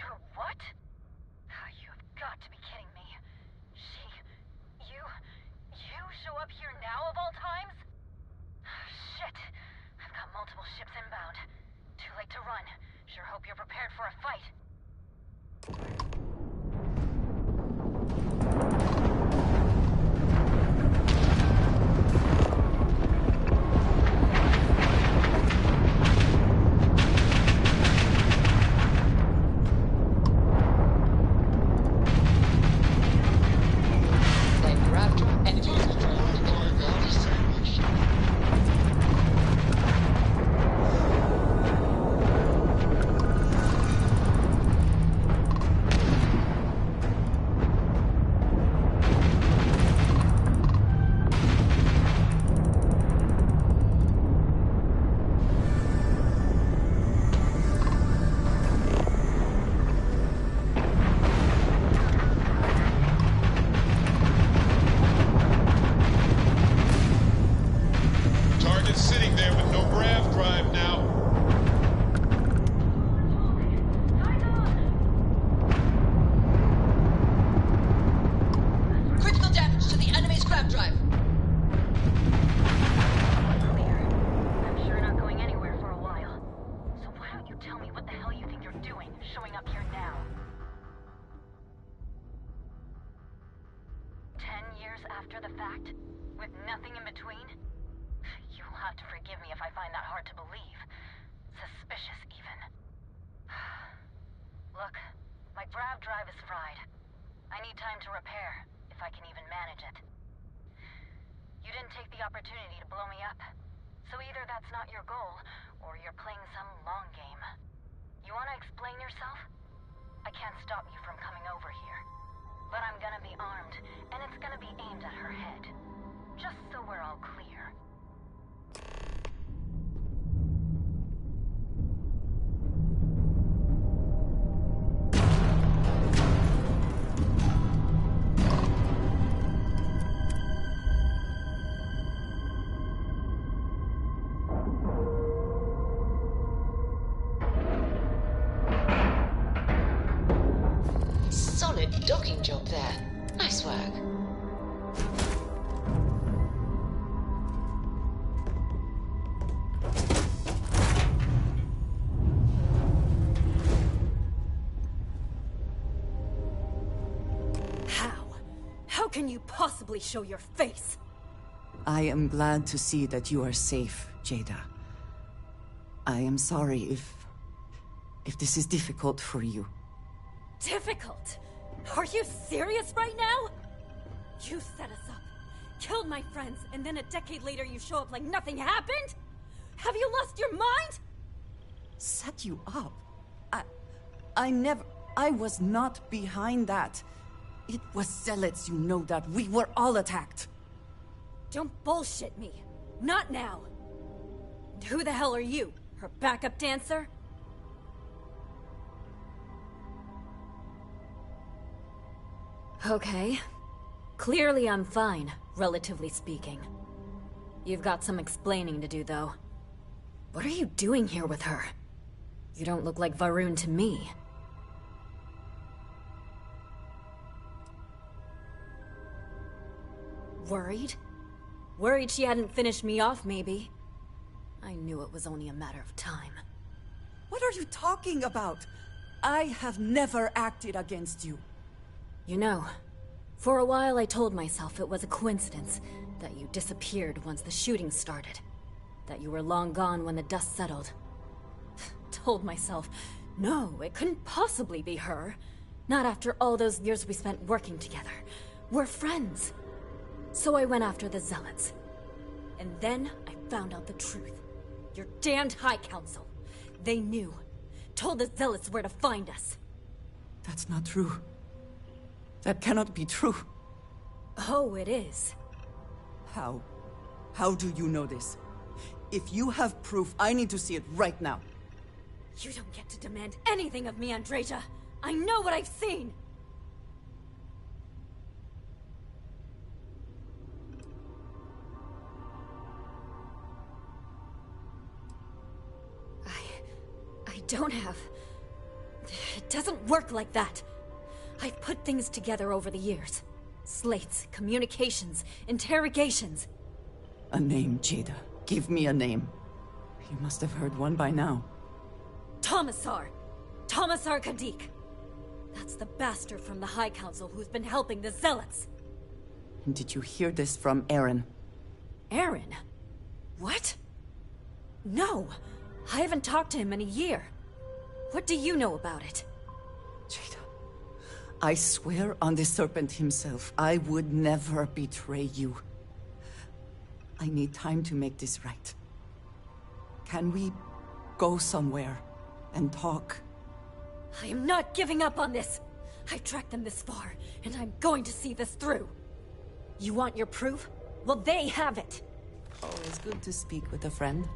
You're what? You have got to be kidding me. You show up here now of all times? Shit. I've got multiple ships inbound. Too late to run. Sure hope you're prepared for a fight. After the fact? With nothing in between? You'll have to forgive me if I find that hard to believe. Suspicious, even. Look, my grav drive is fried. I need time to repair, if I can even manage it. You didn't take the opportunity to blow me up. So either that's not your goal, or you're playing some long game. You wanna explain yourself? I can't stop you from coming over here. But I'm gonna be armed, and it's gonna be aimed at her head. Just so we're all clear. Solid docking job there. Nice work. How can you possibly show your face? I am glad to see that you are safe, Jada. I am sorry if this is difficult for you. Difficult? Are you serious right now? You set us up, killed my friends, and then a decade later you show up like nothing happened? Have you lost your mind? Set you up? I was not behind that. It was zealots, you know that. We were all attacked. Don't bullshit me. Not now. And who the hell are you? Her backup dancer? Okay. Clearly I'm fine, relatively speaking. You've got some explaining to do, though. What are you doing here with her? You don't look like Varun to me. Worried? Worried she hadn't finished me off, maybe. I knew it was only a matter of time. What are you talking about? I have never acted against you. You know, for a while I told myself it was a coincidence that you disappeared once the shooting started. That you were long gone when the dust settled. Told myself, no, it couldn't possibly be her. Not after all those years we spent working together. We're friends. So I went after the Zealots. And then I found out the truth. Your damned High Council. They knew. Told the Zealots where to find us. That's not true. That cannot be true. Oh, it is. How? How do you know this? If you have proof, I need to see it right now. You don't get to demand anything of me, Andreja. I know what I've seen! I don't have... It doesn't work like that. I've put things together over the years. Slates, communications, interrogations. A name, Jada. Give me a name. You must have heard one by now. Tomasar. Tomasar Kadik. That's the bastard from the High Council who's been helping the Zealots. And did you hear this from Aaron? Aaron? What? No. I haven't talked to him in a year. What do you know about it? Jada, I swear on the Serpent himself, I would never betray you. I need time to make this right. Can we go somewhere and talk? I am not giving up on this. I've tracked them this far, and I'm going to see this through. You want your proof? Well, they have it. Always good to speak with a friend.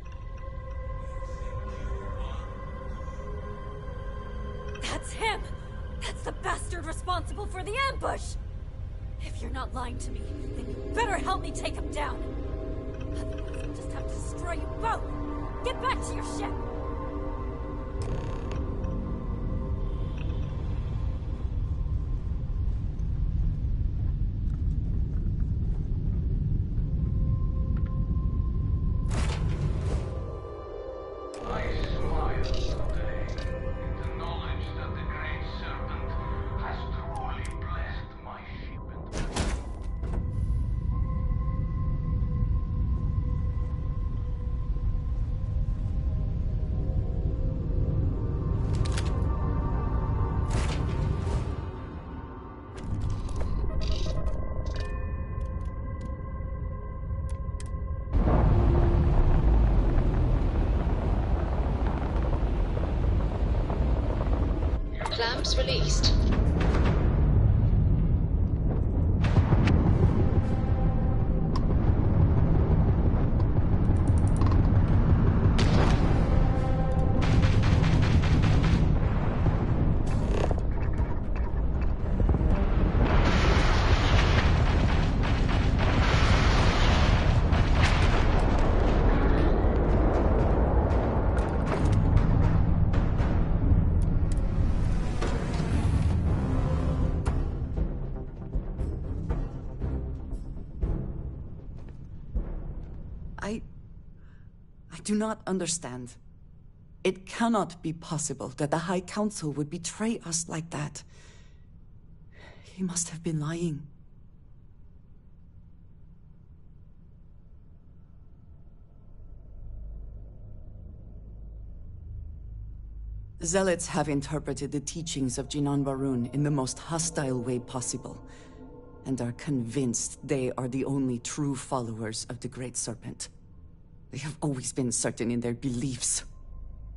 That's him! That's the bastard responsible for the ambush! If you're not lying to me, then you better help me take him down. Otherwise, I'll just have to destroy you both! Get back to your ship! Clamps released. I do not understand. It cannot be possible that the High Council would betray us like that. He must have been lying. Zealots have interpreted the teachings of Jinan Varun in the most hostile way possible, and are convinced they are the only true followers of the Great Serpent. They have always been certain in their beliefs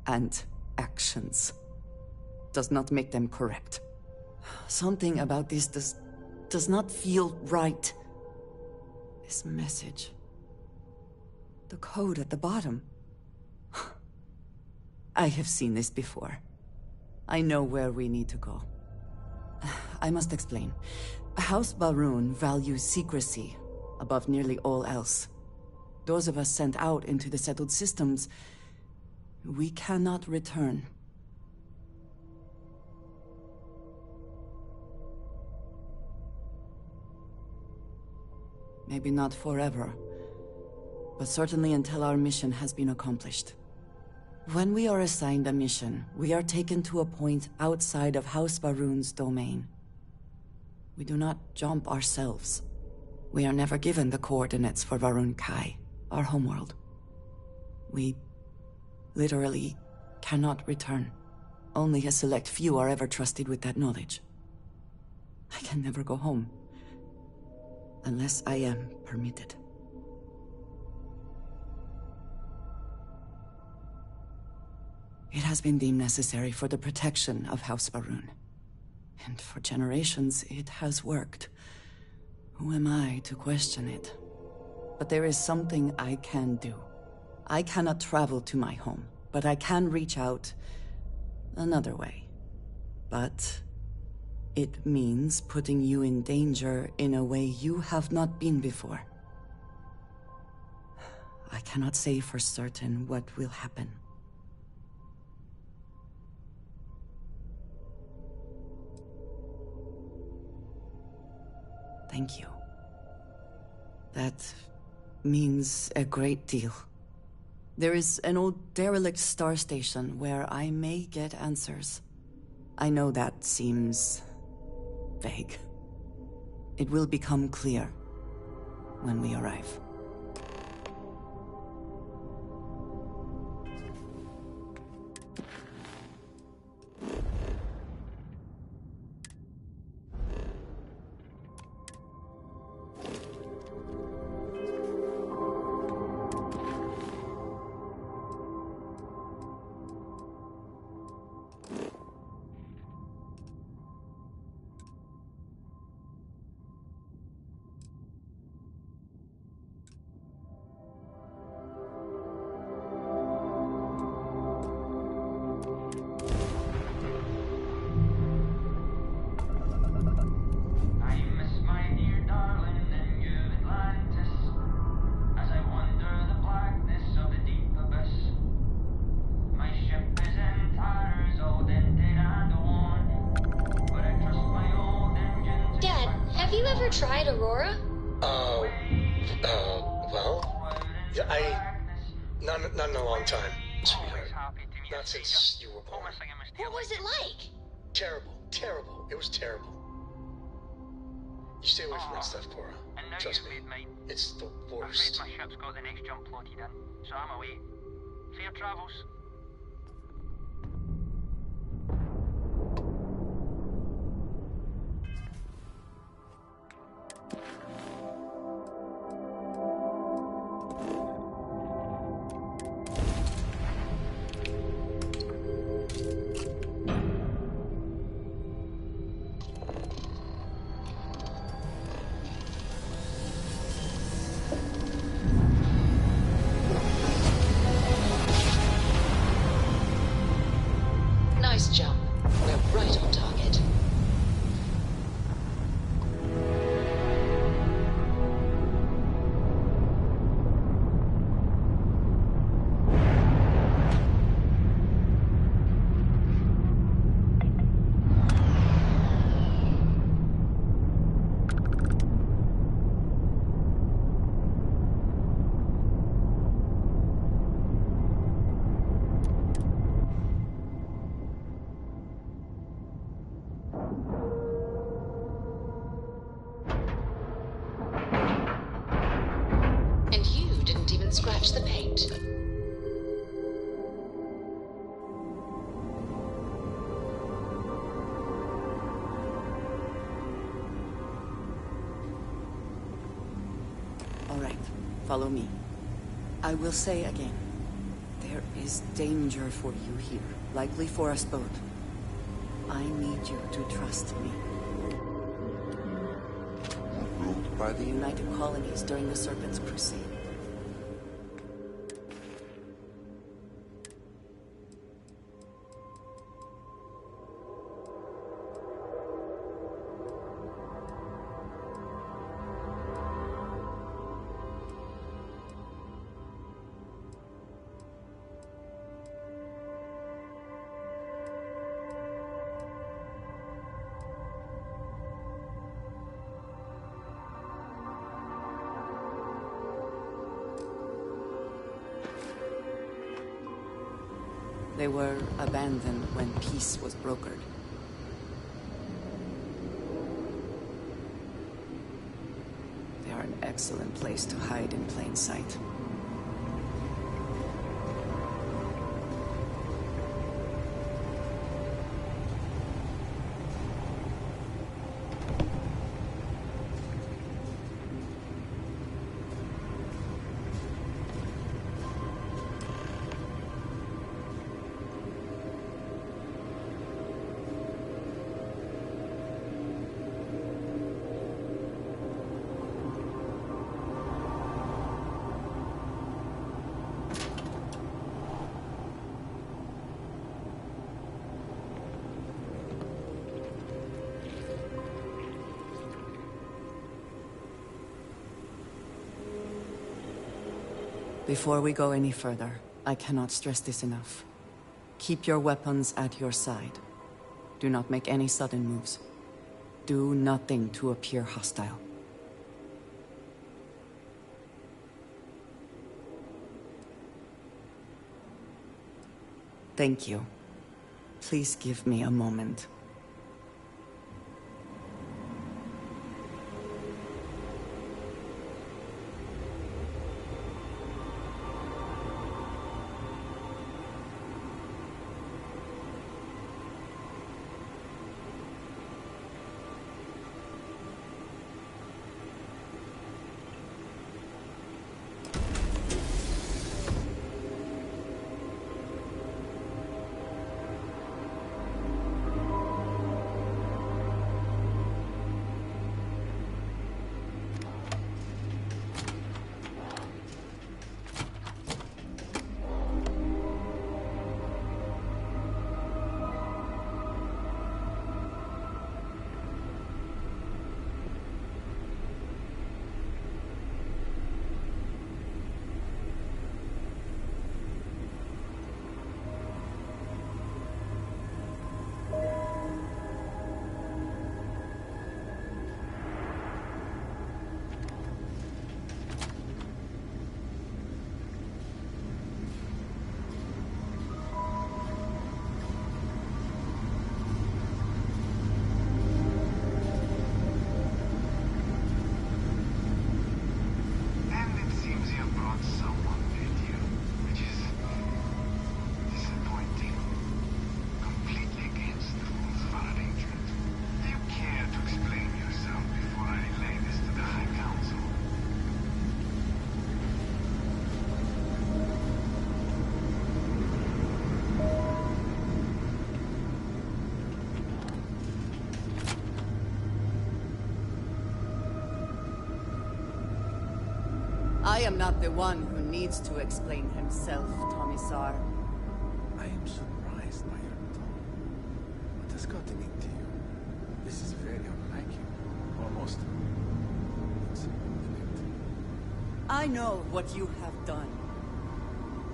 and actions. Does not make them correct. Something about this does not feel right. This message. The code at the bottom. I have seen this before. I know where we need to go. I must explain. House Varun values secrecy above nearly all else. Those of us sent out into the settled systems, we cannot return. Maybe not forever, but certainly until our mission has been accomplished. When we are assigned a mission, we are taken to a point outside of House Varun's domain. We do not jump ourselves. We are never given the coordinates for Varun Kai, our homeworld. We literally cannot return. Only a select few are ever trusted with that knowledge. I can never go home, unless I am permitted. It has been deemed necessary for the protection of House Varun. And for generations, it has worked. Who am I to question it? But there is something I can do. I cannot travel to my home, but I can reach out another way. But it means putting you in danger in a way you have not been before. I cannot say for certain what will happen. Thank you. That means a great deal. There is an old derelict star station where I may get answers. I know that seems vague. It will become clear when we arrive. Tried Aurora? Well, yeah, not in a long time, sweetheart. Not since you were born. What was it like? Terrible. It was terrible. You stay away from that stuff, Cora. Trust me. It's the worst. My ship's got the next jump plotted in, so I'm away. Fair travels. Nice jump. We're right on target. And you didn't even scratch the paint. All right, follow me. I will say again, there is danger for you here, likely for us both. I need you to trust me. Ruled by the United Colonies during the Serpent's Crusade. They were abandoned when peace was brokered. They are an excellent place to hide in plain sight. Before we go any further, I cannot stress this enough. Keep your weapons at your side. Do not make any sudden moves. Do nothing to appear hostile. Thank you. Please give me a moment. I am not the one who needs to explain himself, Commissar. I am surprised by your tone. What has gotten into you? This is very unlike you. Almost insubordinate. I know what you have done.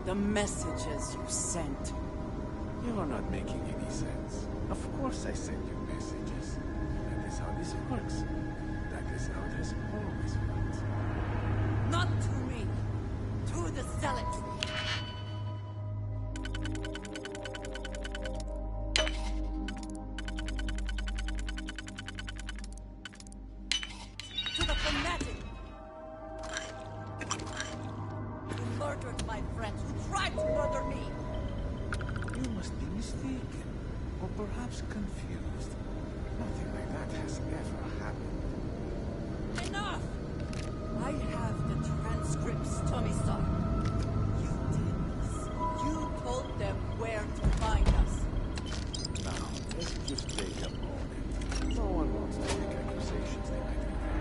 The messages you sent. You are not making any sense. Of course I send you messages. That is how this works. That is how it has always worked. Not to me. To the zealot. To the fanatic. Who murdered my friends, who tried to murder me. You must be mistaken. Or perhaps confused. Nothing like that has ever happened. Enough! I have the transcripts, Commissar. You did this. You told them where to find us. Now, let's just take a moment. No one wants to make accusations they might regret.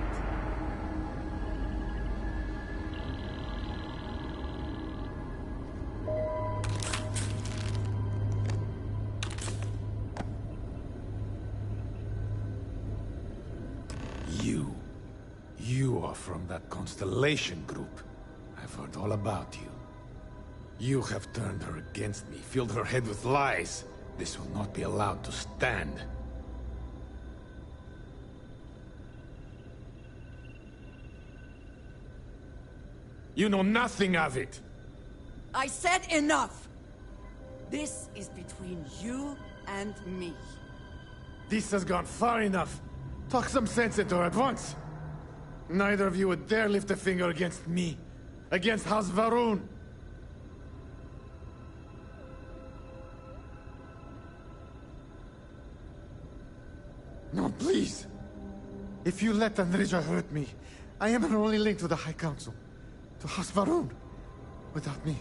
You are from that Constellation group. I've heard all about you. You have turned her against me, filled her head with lies. This will not be allowed to stand. You know nothing of it! I said enough! This is between you and me. This has gone far enough. Talk some sense into her at once. Neither of you would dare lift a finger against me. Against House Varun. No, please. If you let Andreja hurt me, I am her only link to the High Council. To House Varun. Without me,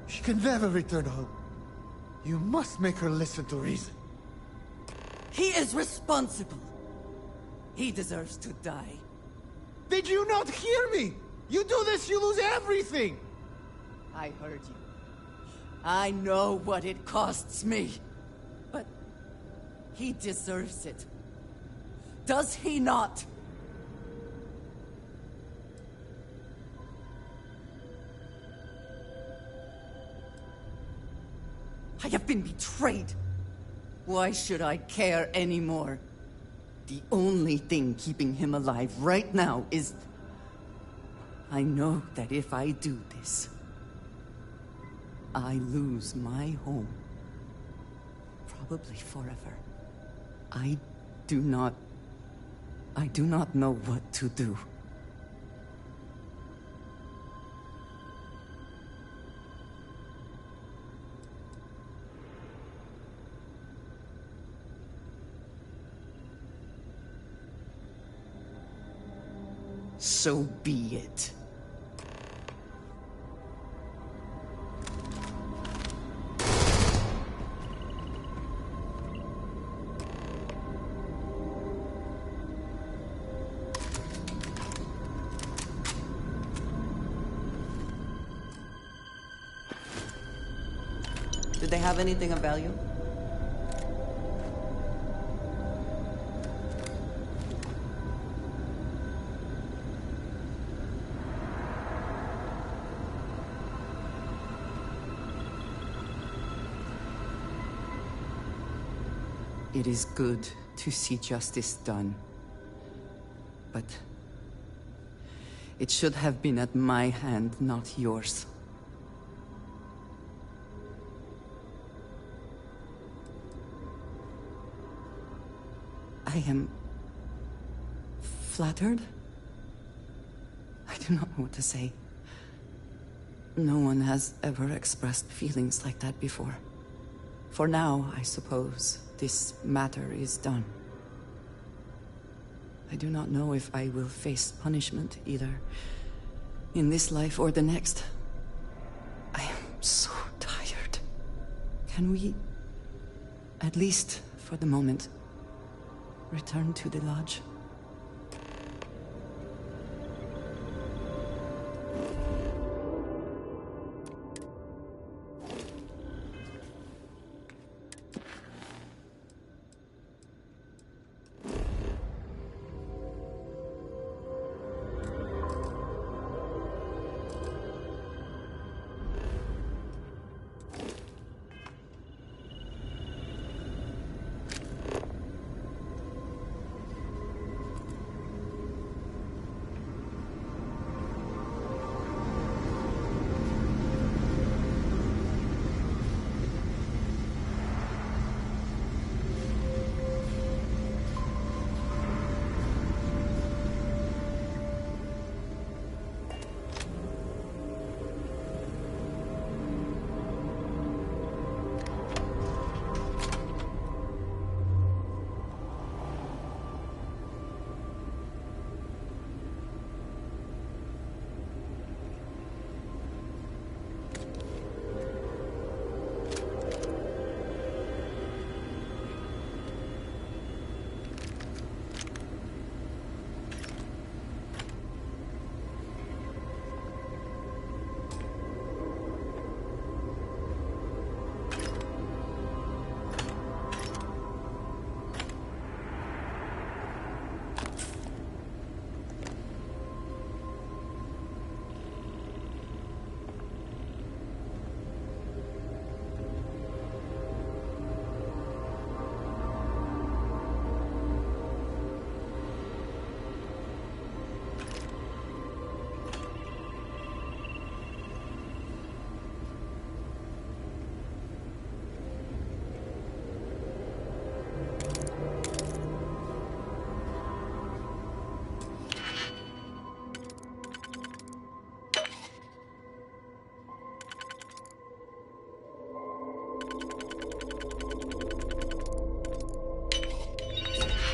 she can never return home. You must make her listen to reason. He is responsible. He deserves to die. Did you not hear me? You do this, you lose everything! I heard you. I know what it costs me. But he deserves it. Does he not? I have been betrayed. Why should I care anymore? The only thing keeping him alive right now is... I know that if I do this, I lose my home probably forever. I do not know what to do. So be it. Did they have anything of value? It is good to see justice done. But it should have been at my hand, not yours. I am flattered. I do not know what to say. No one has ever expressed feelings like that before. For now, I suppose, this matter is done. I do not know if I will face punishment, either in this life or the next. I am so tired. Can we, at least for the moment, return to the lodge?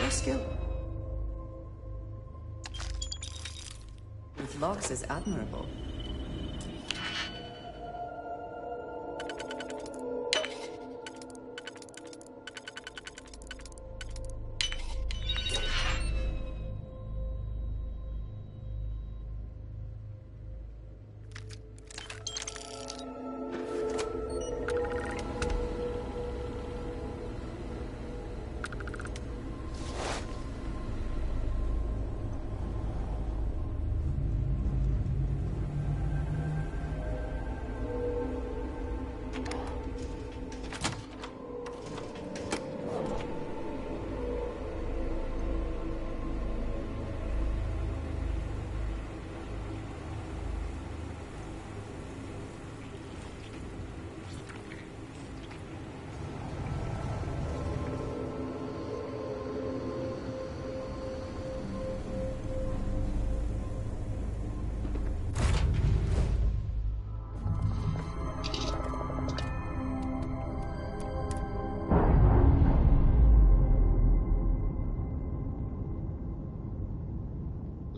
Skill. With logs is admirable.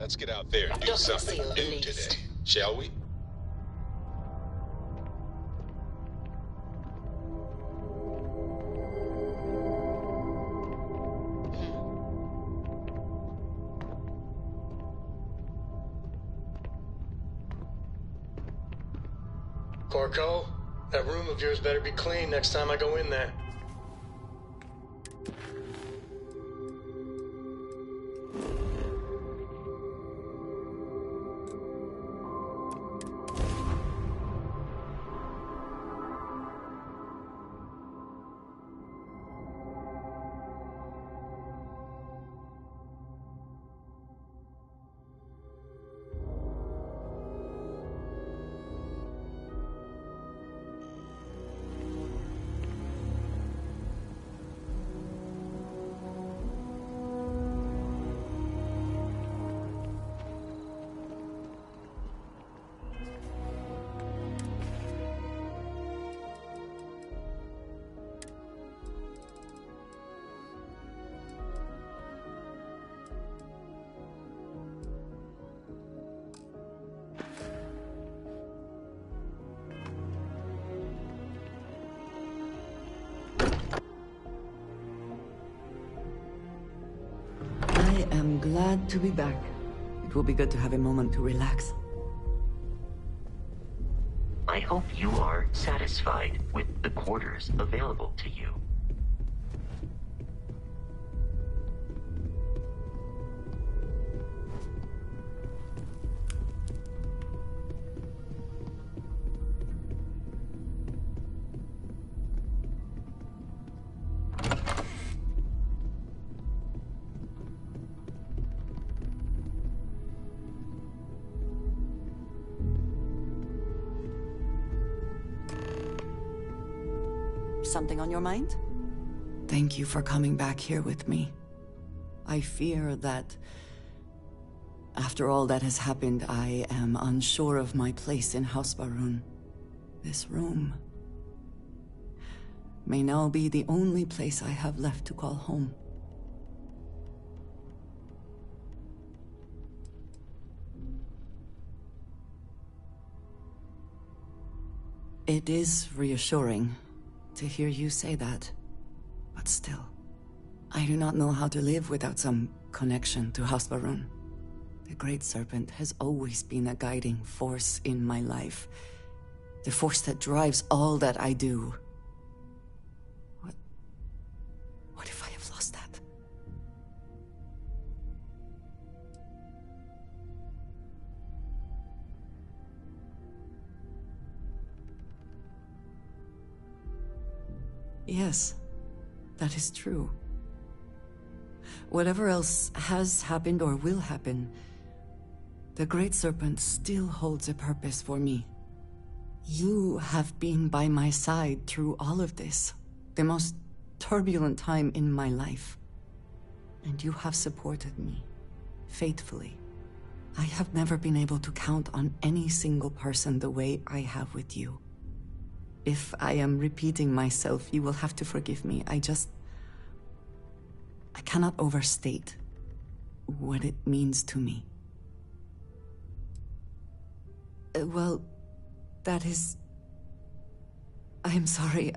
Let's get out there and do Doesn't something seal the new least. today, shall we? Corco, that room of yours better be clean next time I go in there. I am glad to be back. It will be good to have a moment to relax. I hope you are satisfied with the quarters available to you. Something on your mind? Thank you for coming back here with me. I fear that after all that has happened, I am unsure of my place in House Baroon. This room may now be the only place I have left to call home. It is reassuring to hear you say that, but still, I do not know how to live without some connection to House Baroon. The Great Serpent has always been a guiding force in my life, the force that drives all that I do. What if I have lost that? Yes, that is true. Whatever else has happened or will happen, the Great Serpent still holds a purpose for me. You have been by my side through all of this, the most turbulent time in my life. And you have supported me, faithfully. I have never been able to count on any single person the way I have with you. If I am repeating myself, you will have to forgive me. I cannot overstate what it means to me. Well, that is... I am sorry.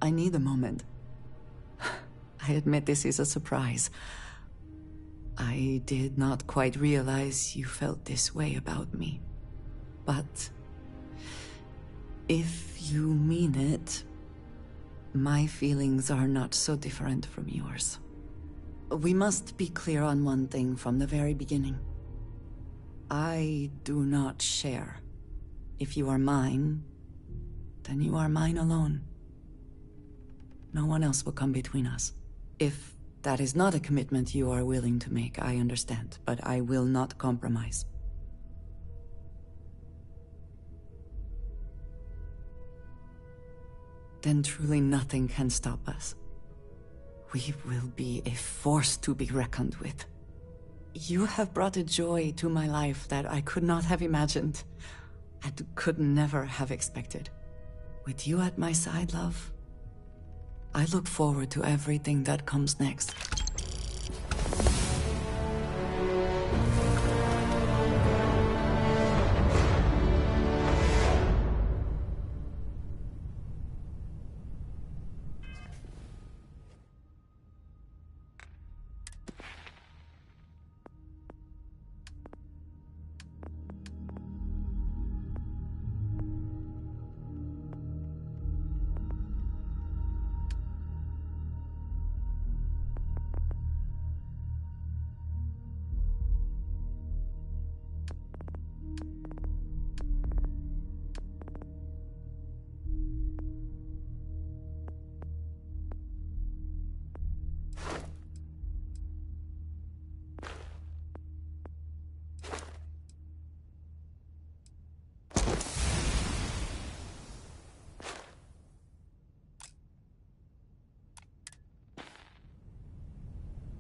I need a moment. I admit this is a surprise. I did not quite realize you felt this way about me. But if you mean it, my feelings are not so different from yours. We must be clear on one thing from the very beginning. I do not share. If you are mine, then you are mine alone. No one else will come between us. If that is not a commitment you are willing to make, I understand, but I will not compromise. Then truly nothing can stop us. We will be a force to be reckoned with. You have brought a joy to my life that I could not have imagined, and could never have expected. With you at my side, love, I look forward to everything that comes next.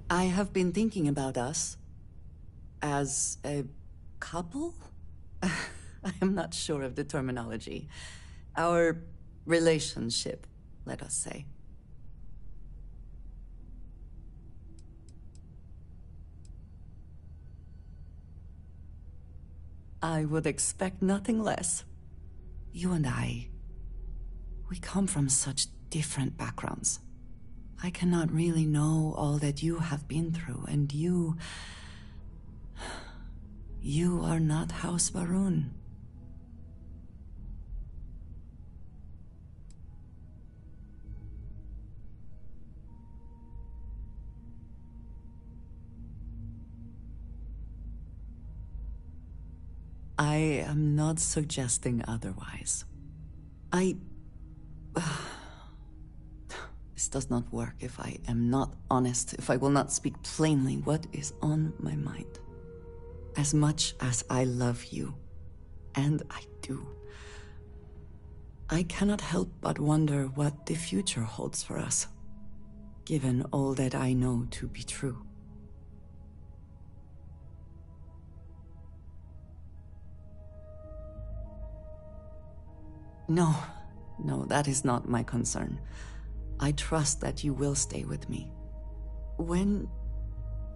I have been thinking about us as a couple? I am not sure of the terminology. Our relationship, let us say. I would expect nothing less. You and I, we come from such different backgrounds. I cannot really know all that you have been through, and you are not House Varun. I am not suggesting otherwise. This does not work if I am not honest, if I will not speak plainly what is on my mind. As much as I love you, and I do, I cannot help but wonder what the future holds for us, given all that I know to be true. No, that is not my concern. I trust that you will stay with me. When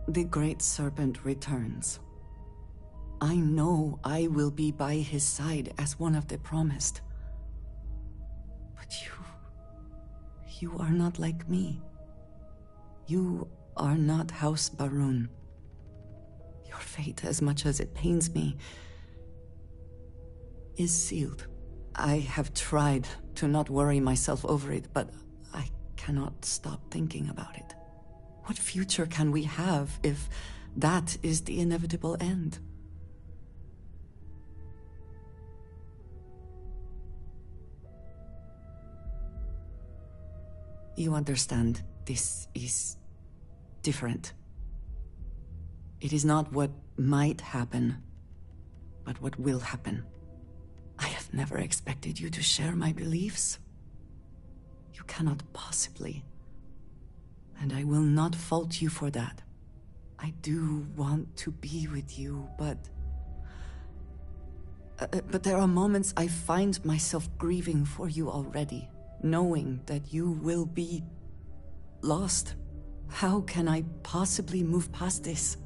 the Great Serpent returns, I know I will be by his side as one of the promised. But you are not like me. You are not House Varun. Your fate, as much as it pains me, is sealed. I have tried to not worry myself over it, but I cannot stop thinking about it. What future can we have if that is the inevitable end? You understand, this is different. It is not what might happen, but what will happen. I have never expected you to share my beliefs. You cannot possibly. And I will not fault you for that. I do want to be with you, but there are moments I find myself grieving for you already, knowing that you will be lost. How can I possibly move past this?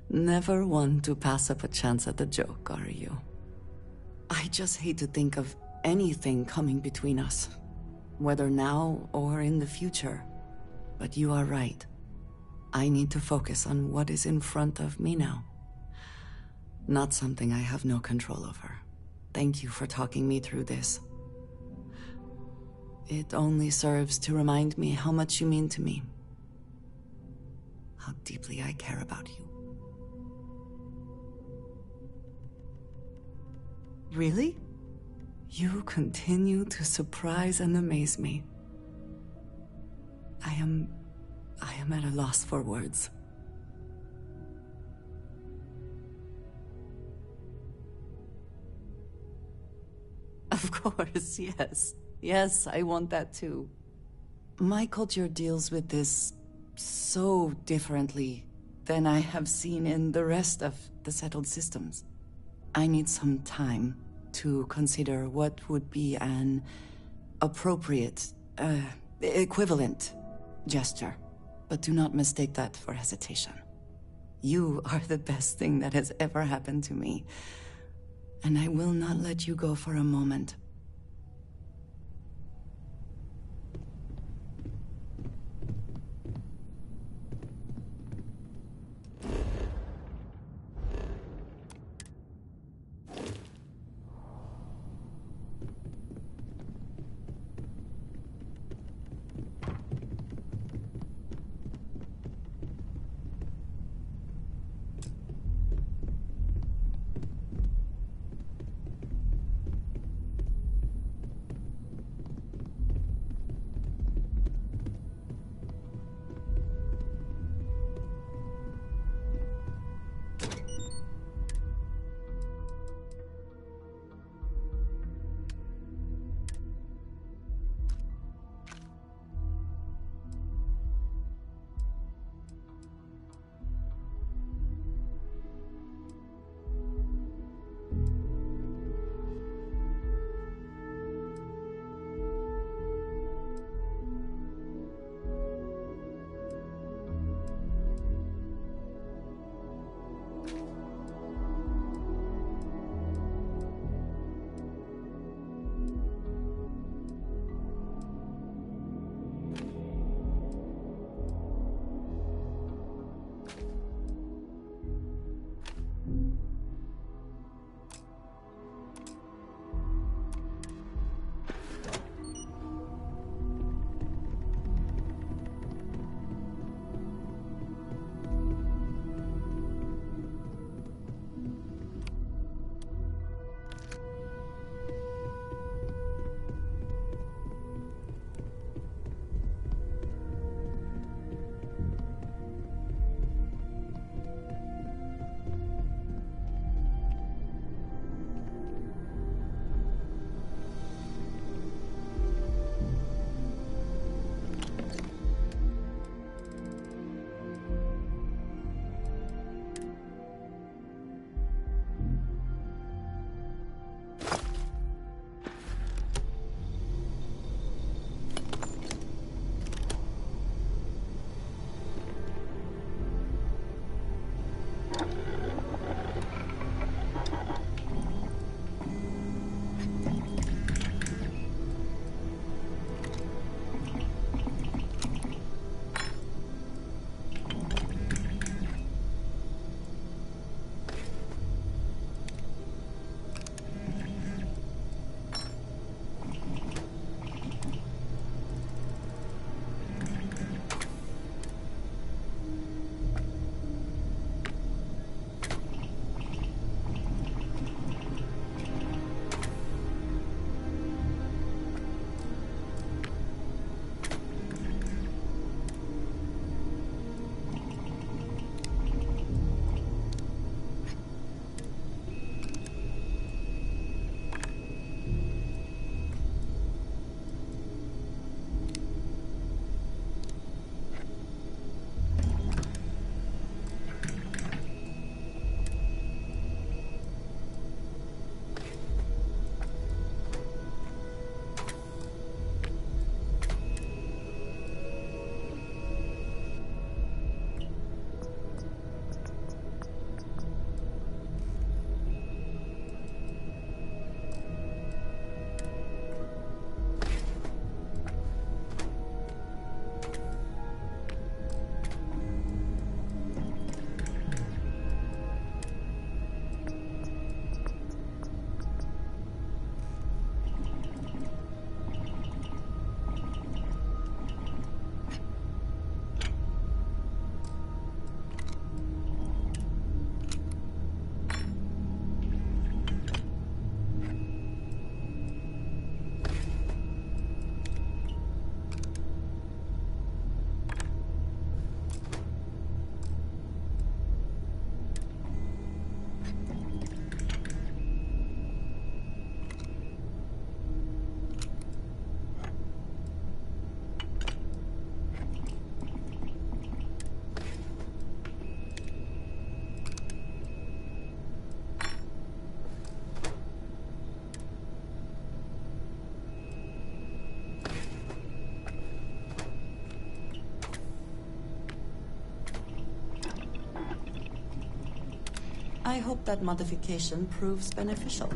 Never one to pass up a chance at a joke, are you? I just hate to think of anything coming between us, whether now or in the future. But you are right. I need to focus on what is in front of me now. Not something I have no control over. Thank you for talking me through this. It only serves to remind me how much you mean to me. How deeply I care about you. Really? You continue to surprise and amaze me. I am at a loss for words. Of course, yes. Yes, I want that too. My culture deals with this so differently than I have seen in the rest of the settled systems. I need some time to consider what would be an appropriate, equivalent gesture. But do not mistake that for hesitation. You are the best thing that has ever happened to me, and I will not let you go for a moment. I hope that modification proves beneficial.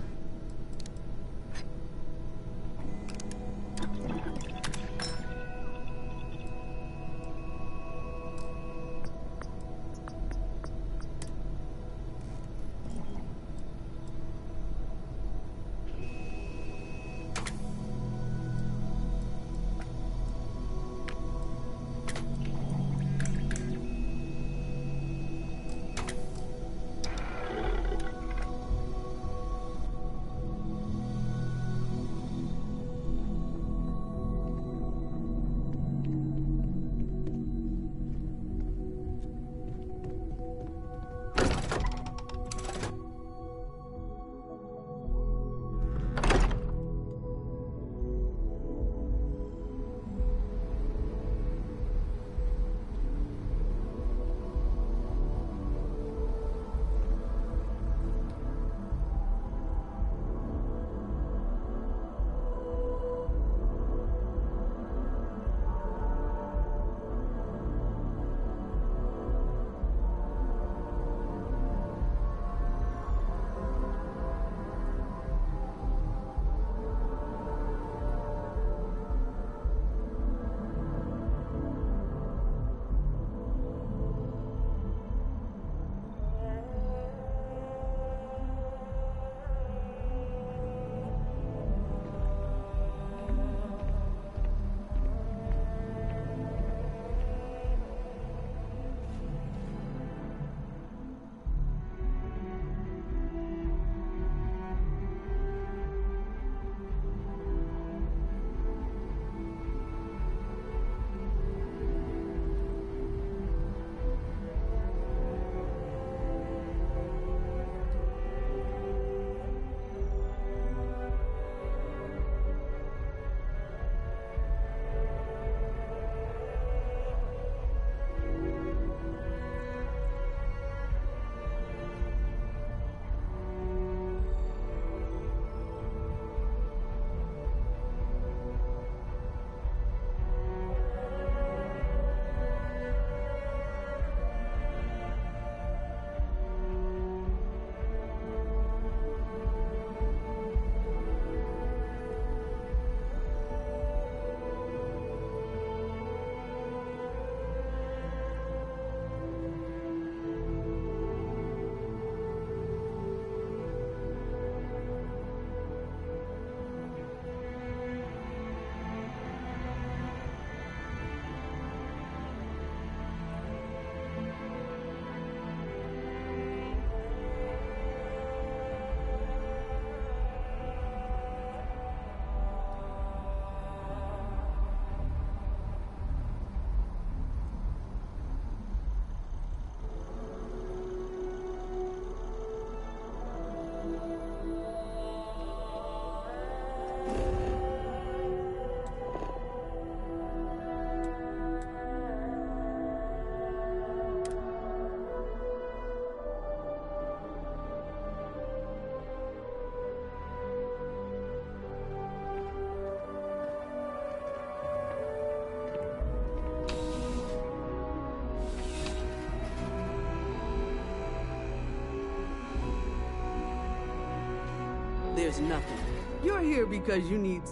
There's nothing. You're here because you need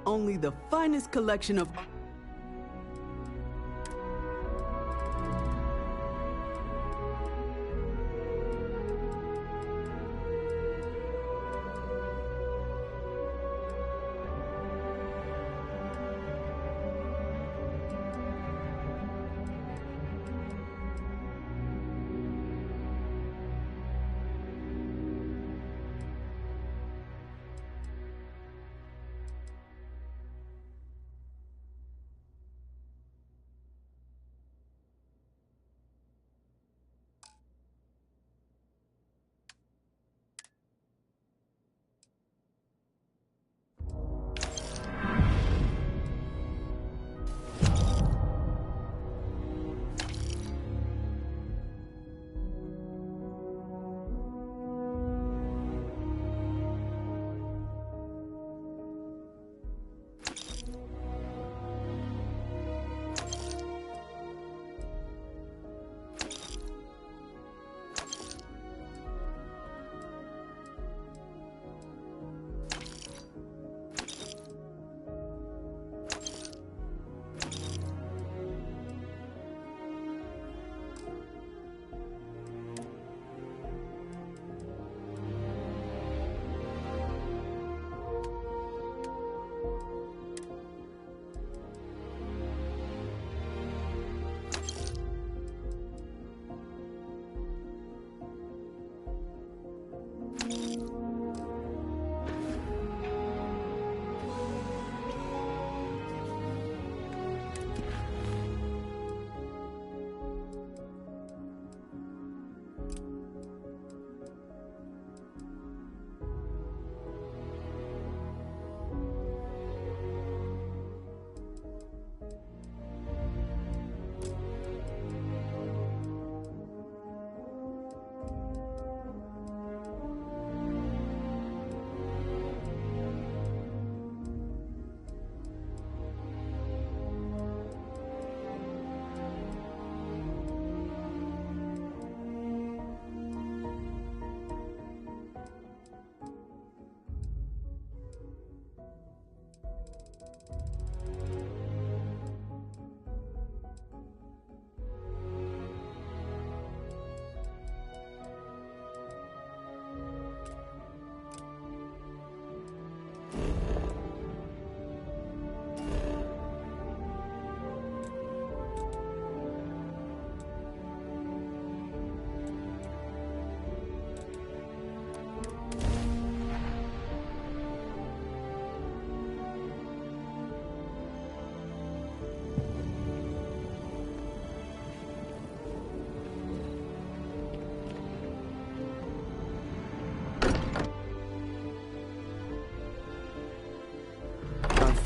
only the finest collection of...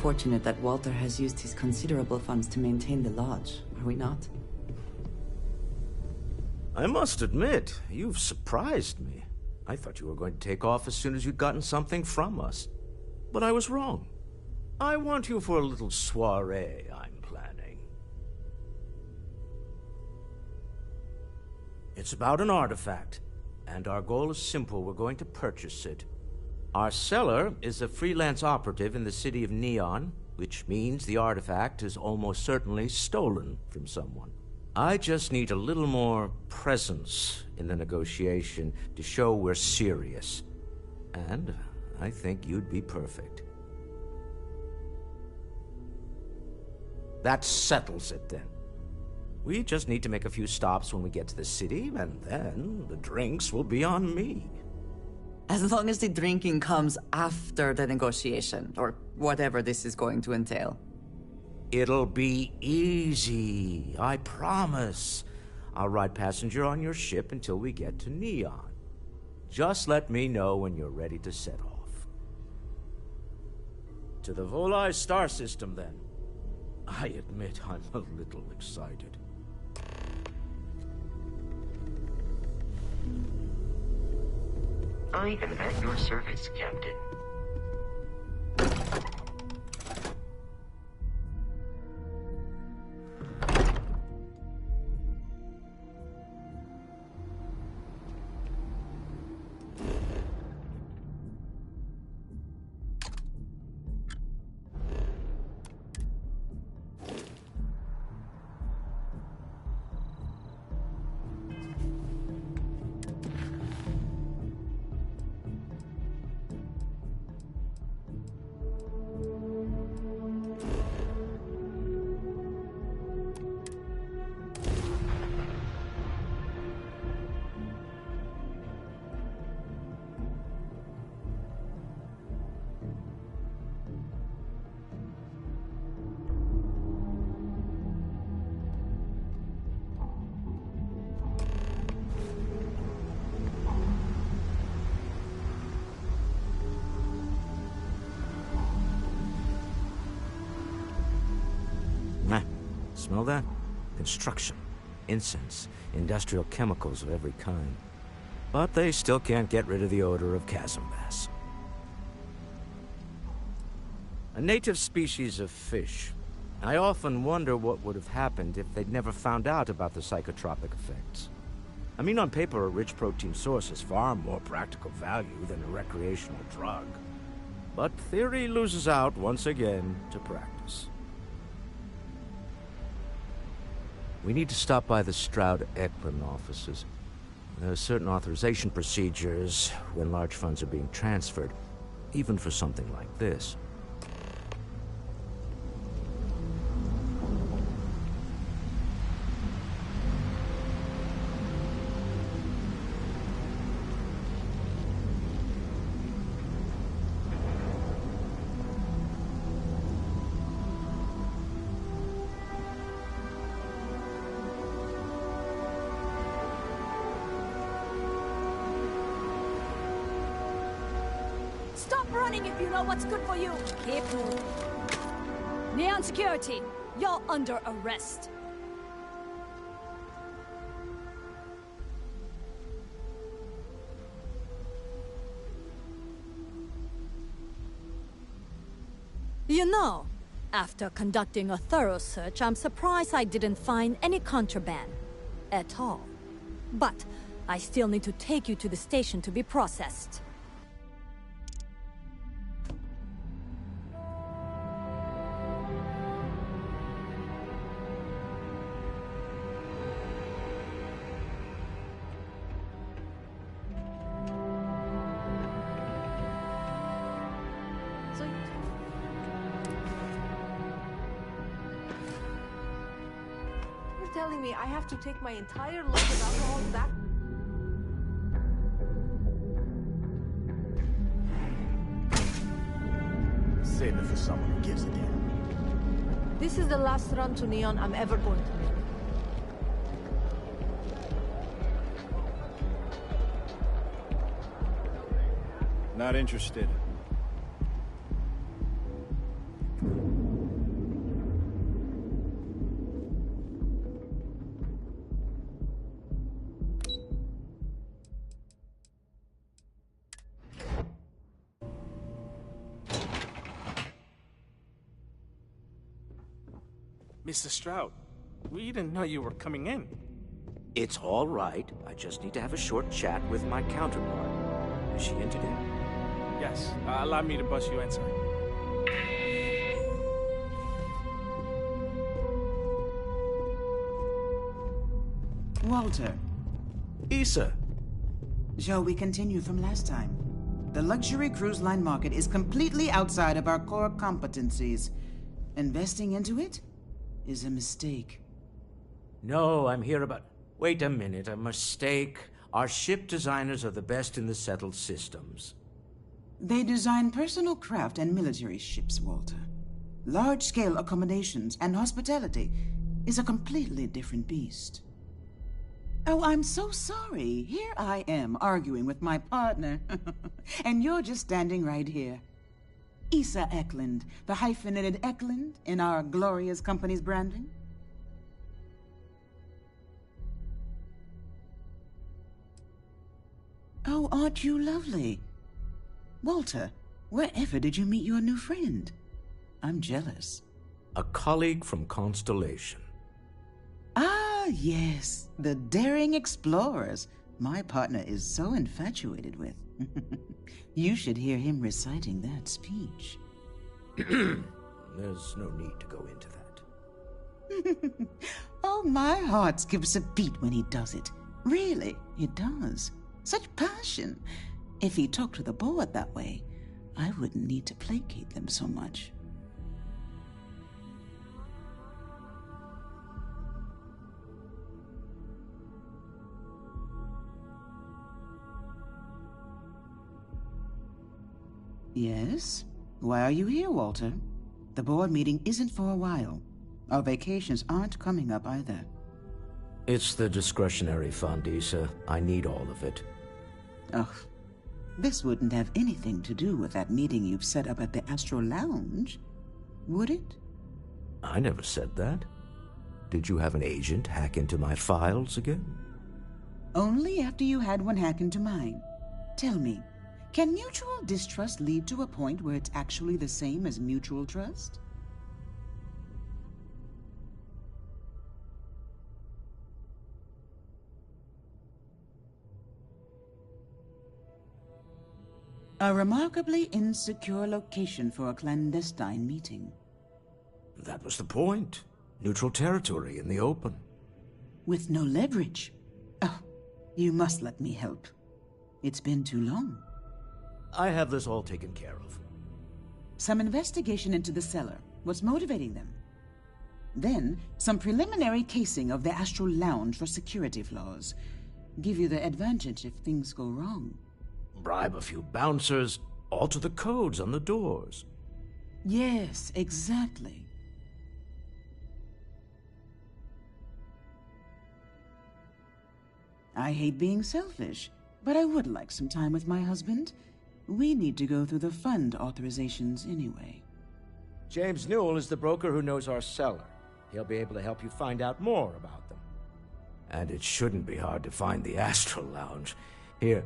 fortunate that Walter has used his considerable funds to maintain the lodge, are we not? I must admit, you've surprised me. I thought you were going to take off as soon as you'd gotten something from us. But I was wrong. I want you for a little soiree I'm planning. It's about an artifact, and our goal is simple. We're going to purchase it. Our seller is a freelance operative in the city of Neon, which means the artifact is almost certainly stolen from someone. I just need a little more presence in the negotiation to show we're serious. And I think you'd be perfect. That settles it, then. We just need to make a few stops when we get to the city, and then the drinks will be on me. As long as the drinking comes after the negotiation, or whatever this is going to entail. It'll be easy, I promise. I'll ride passenger on your ship until we get to Neon. Just let me know when you're ready to set off. To the Volai star system, then. I admit I'm a little excited. I am at your service, Captain. Smell that? Construction, incense, industrial chemicals of every kind. But they still can't get rid of the odor of chasm bass. A native species of fish. I often wonder what would have happened if they'd never found out about the psychotropic effects. I mean, on paper, a rich protein source has far more practical value than a recreational drug. But theory loses out once again to practice. We need to stop by the Stroud-Eklund offices. There are certain authorization procedures when large funds are being transferred, even for something like this. Stop running if you know what's good for you! Keep moving. Neon Security, you're under arrest. You know, after conducting a thorough search, I'm surprised I didn't find any contraband. At all. But I still need to take you to the station to be processed. Telling me I have to take my entire load of alcohol back. Save it for someone who gives a damn. This is the last run to Neon I'm ever going to make. Not interested. Mr. Stroud, we didn't know you were coming in. It's all right. I just need to have a short chat with my counterpart. Is she in today? Yes, allow me to bust you in, sir. Walter. Issa. Shall we continue from last time? The luxury cruise line market is completely outside of our core competencies. Investing into it is a mistake. No, I'm here about... Wait a minute, a mistake. Our ship designers are the best in the settled systems. They design personal craft and military ships, Walter. Large-scale accommodations and hospitality is a completely different beast. Oh, I'm so sorry. Here I am arguing with my partner. And you're just standing right here. Issa Eklund, the hyphenated Eklund in our glorious company's branding. Oh, aren't you lovely? Walter, wherever did you meet your new friend? I'm jealous. A colleague from Constellation. Ah, yes, the daring explorers my partner is so infatuated with. You should hear him reciting that speech. There's no need to go into that. Oh, my heart skips a beat when he does it. Really, it does. Such passion. If he talked to the board that way, I wouldn't need to placate them so much. Yes? Why are you here, Walter? The board meeting isn't for a while. Our vacations aren't coming up either. It's the discretionary fund, Issa. I need all of it. Ugh. This wouldn't have anything to do with that meeting you've set up at the Astro Lounge, would it? I never said that. Did you have an agent hack into my files again? Only after you had one hack into mine. Tell me, can mutual distrust lead to a point where it's actually the same as mutual trust? A remarkably insecure location for a clandestine meeting. That was the point. Neutral territory in the open. With no leverage. Oh, you must let me help. It's been too long. I have this all taken care of. Some investigation into the cellar. What's motivating them? Then, some preliminary casing of the Astral Lounge for security flaws. Give you the advantage if things go wrong. Bribe a few bouncers, alter the codes on the doors. Yes, exactly. I hate being selfish, but I would like some time with my husband. We need to go through the fund authorizations anyway. James Newell is the broker who knows our cellar. He'll be able to help you find out more about them. And it shouldn't be hard to find the Astral Lounge. Here,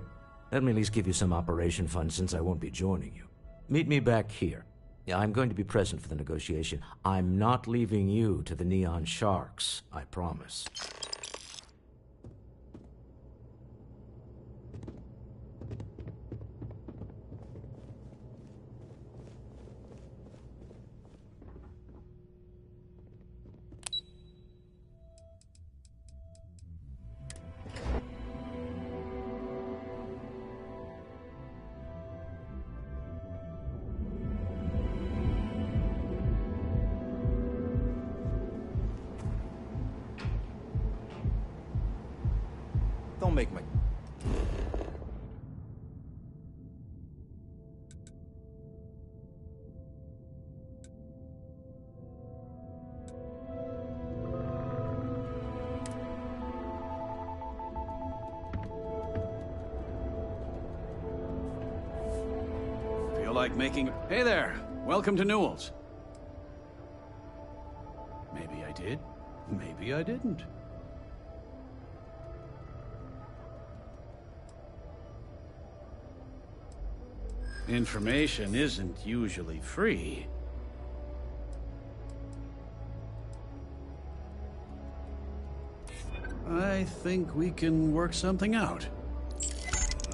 let me at least give you some operation funds since I won't be joining you. Meet me back here. Yeah, I'm going to be present for the negotiation. I'm not leaving you to the Neon Sharks, I promise. Don't make me... Feel like making... Hey there! Welcome to Newell's. Maybe I did. Maybe I didn't. Information isn't usually free. I think we can work something out.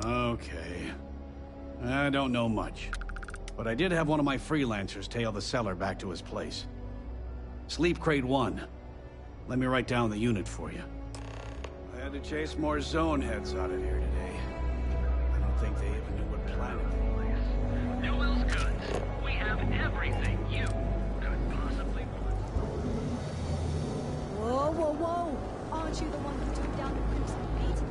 Okay. I don't know much, but I did have one of my freelancers tail the seller back to his place. Sleep Crate 1. Let me write down the unit for you. I had to chase more zone heads out of here today. I don't think they even knew what planet they were. Newell's Goods. We have everything you could possibly want. Whoa, whoa, whoa! Aren't you the one who took down the Crimson Fleet?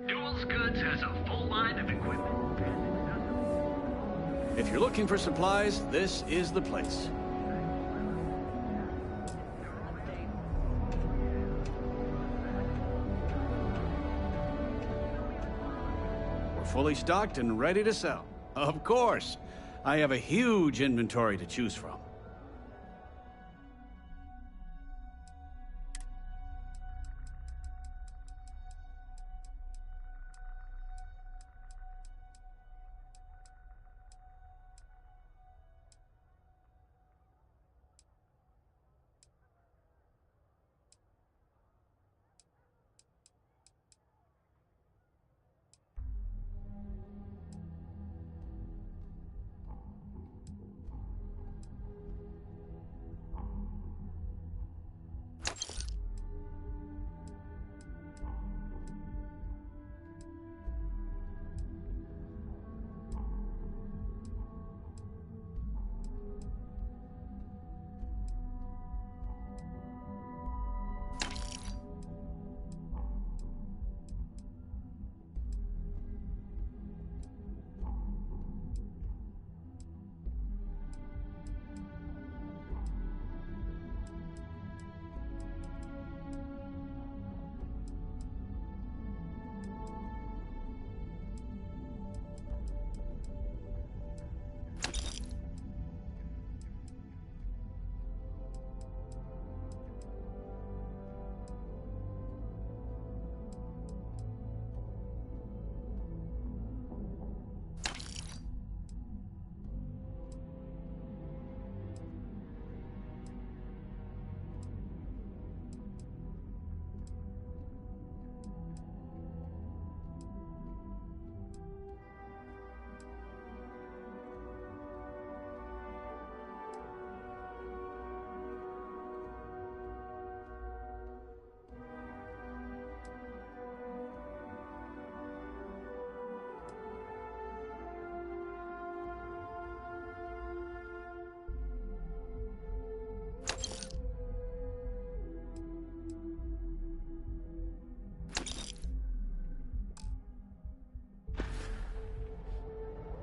Newell's Goods has a full line of equipment. If you're looking for supplies, this is the place. We're fully stocked and ready to sell. Of course. I have a huge inventory to choose from.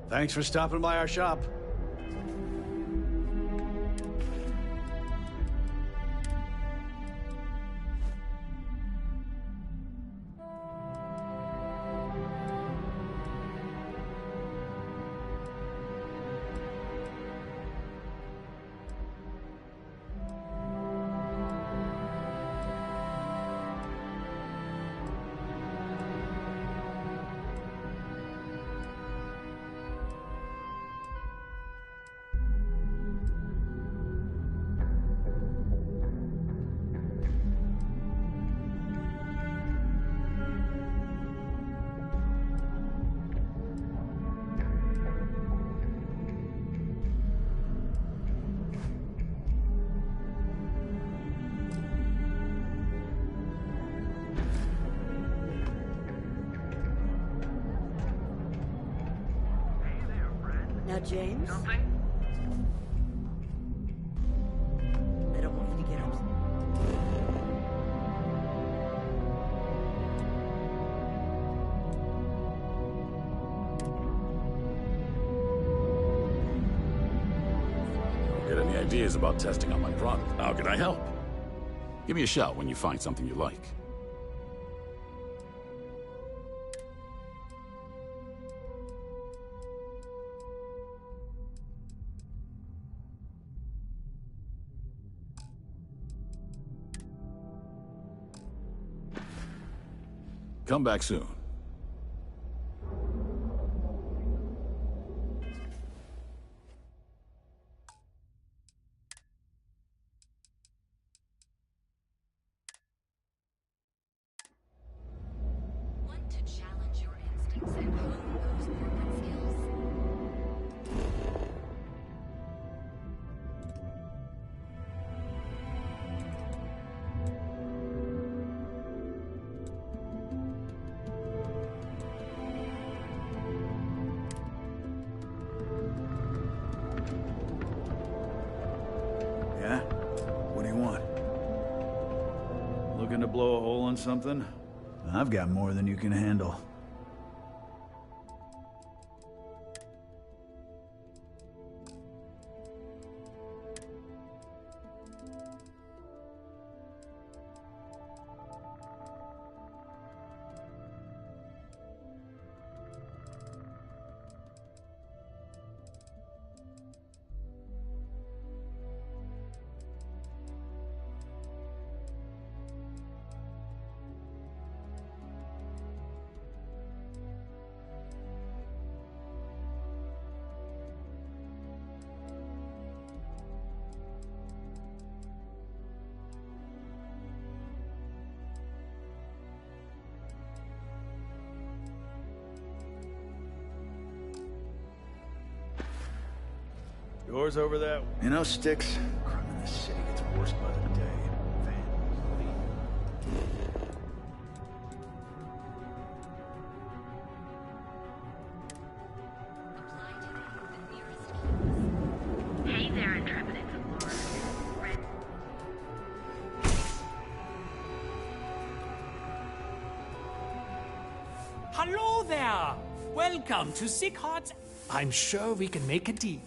Thanks for stopping by our shop. Now, James? Something? I don't want you to get upset. Got any ideas about testing out my product? How can I help? Give me a shout when you find something you like. Come back soon. Want to challenge your instincts and hone those corporate skills? Yeah? What do you want? Looking to blow a hole in something? I've got more than you can handle. Yours over that way. You know, Sticks, crime in this city gets worse by the day. Hey there, intrepid explorer. Hello there! Welcome to Sick Hearts. I'm sure we can make a deal.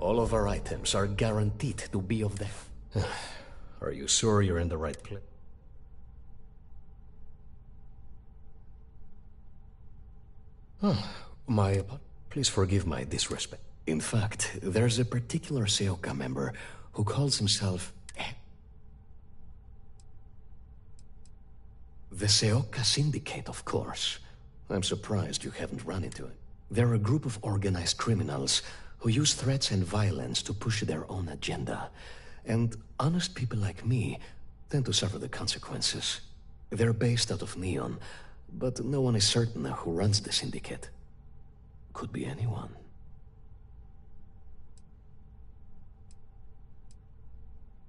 All of our items are guaranteed to be of them. Are you sure you're in the right place? Please forgive my disrespect. In fact, there's a particular Seoka member who calls himself... The Seoka Syndicate, of course. I'm surprised you haven't run into it. They're a group of organized criminals who use threats and violence to push their own agenda. And honest people like me tend to suffer the consequences. They're based out of Neon, but no one is certain who runs the syndicate. Could be anyone.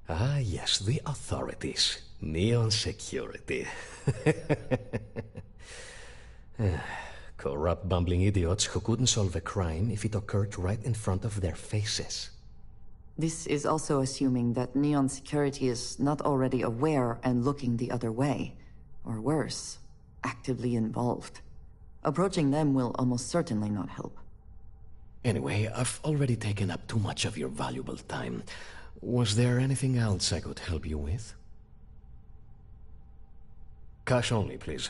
Ah, yes, the authorities. Neon security. Corrupt, bumbling idiots who couldn't solve a crime if it occurred right in front of their faces. This is also assuming that Neon security is not already aware and looking the other way. Or worse, actively involved. Approaching them will almost certainly not help. Anyway, I've already taken up too much of your valuable time. Was there anything else I could help you with? Cash only, please.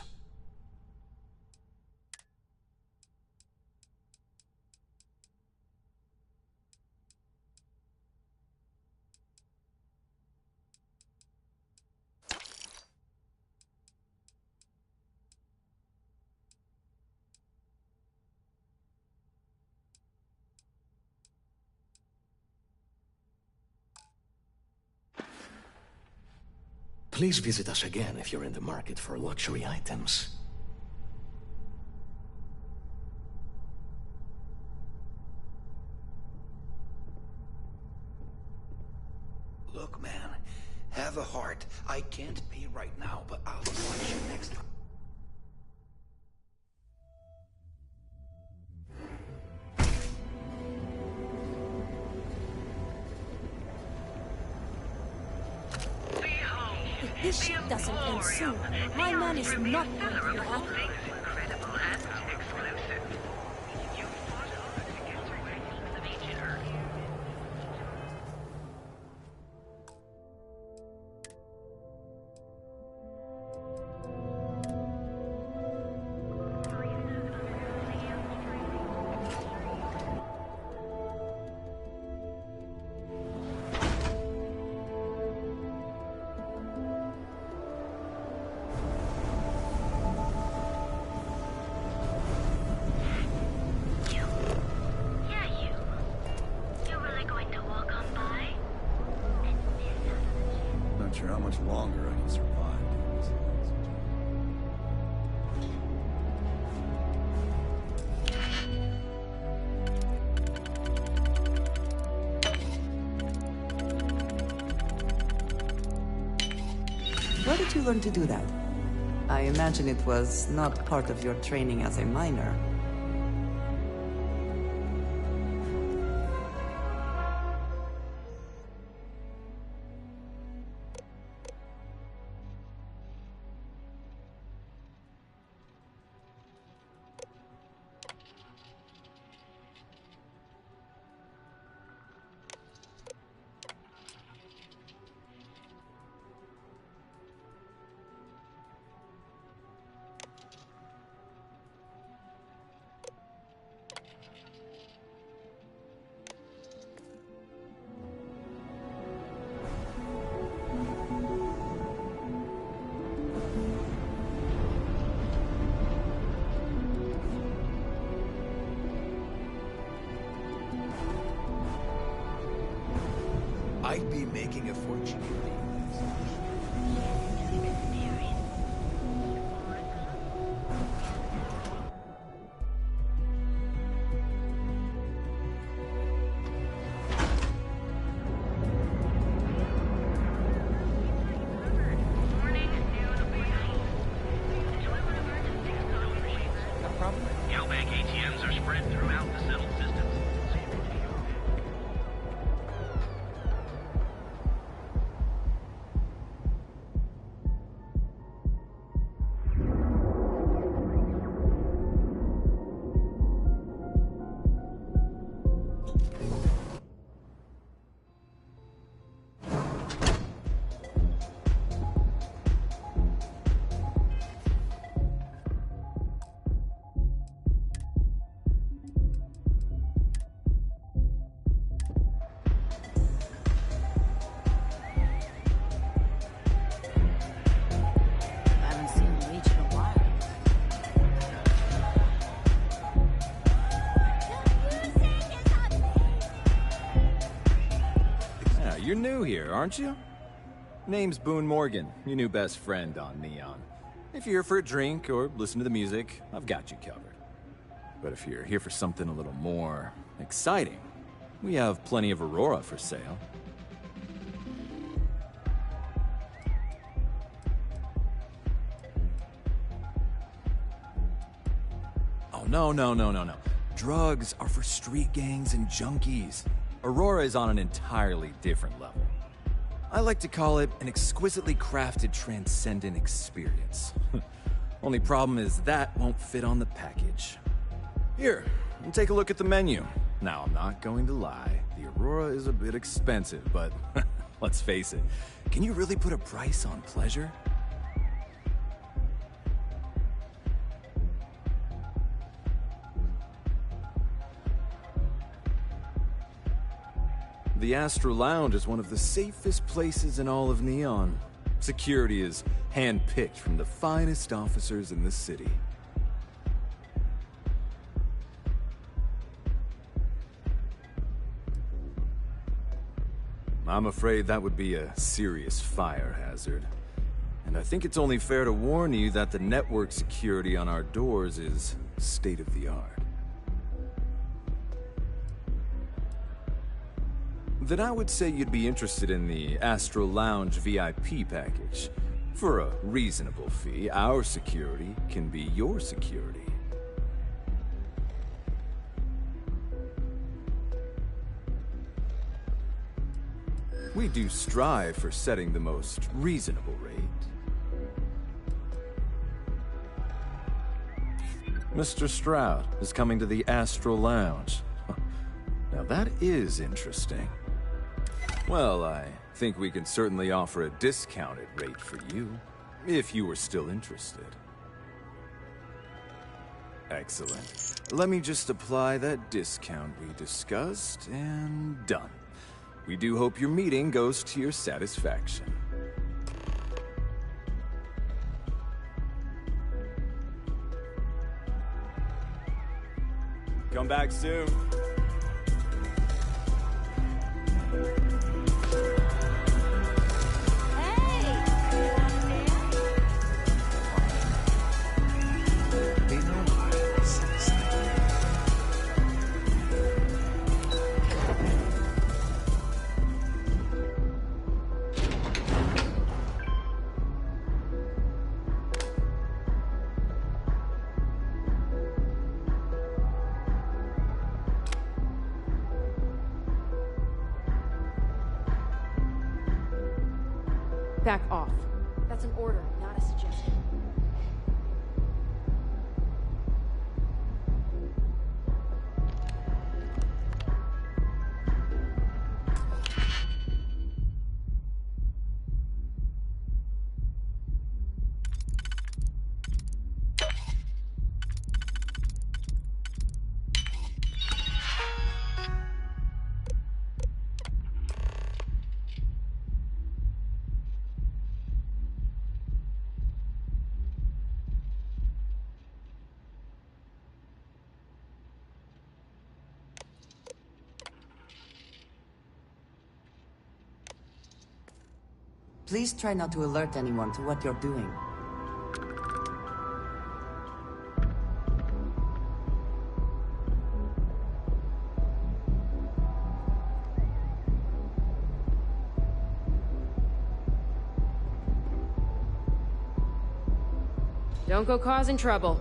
Please visit us again if you're in the market for luxury items. Look, man, have a heart. I can't pay right now, but I'll watch you next time. If this ship doesn't end soon, my man is not going to be happy. How much longer I can survive doing this. Where did you learn to do that? I imagine it was not part of your training as a miner. I'd be making a fortune in the Bank ATMs are spread throughout the settled systems. You're new here, aren't you? Name's Boone Morgan, your new best friend on Neon. If you're here for a drink or listen to the music, I've got you covered. But if you're here for something a little more exciting, we have plenty of Aurora for sale. Oh, no. Drugs are for street gangs and junkies. Aurora is on an entirely different level. I like to call it an exquisitely crafted, transcendent experience. Only problem is that won't fit on the package. Here, take a look at the menu. Now, I'm not going to lie, the Aurora is a bit expensive, but let's face it, can you really put a price on pleasure? The Astro Lounge is one of the safest places in all of Neon. Security is hand-picked from the finest officers in the city. I'm afraid that would be a serious fire hazard. And I think it's only fair to warn you that the network security on our doors is state-of-the-art. Then I would say you'd be interested in the Astro Lounge VIP package. For a reasonable fee, our security can be your security. We do strive for setting the most reasonable rate. Mr. Stroud is coming to the Astro Lounge. Now that is interesting. Well, I think we can certainly offer a discounted rate for you, if you were still interested. Excellent. Let me just apply that discount we discussed, and done. We do hope your meeting goes to your satisfaction. Come back soon. Back off. That's an order, not a suggestion. Please try not to alert anyone to what you're doing. Don't go causing trouble.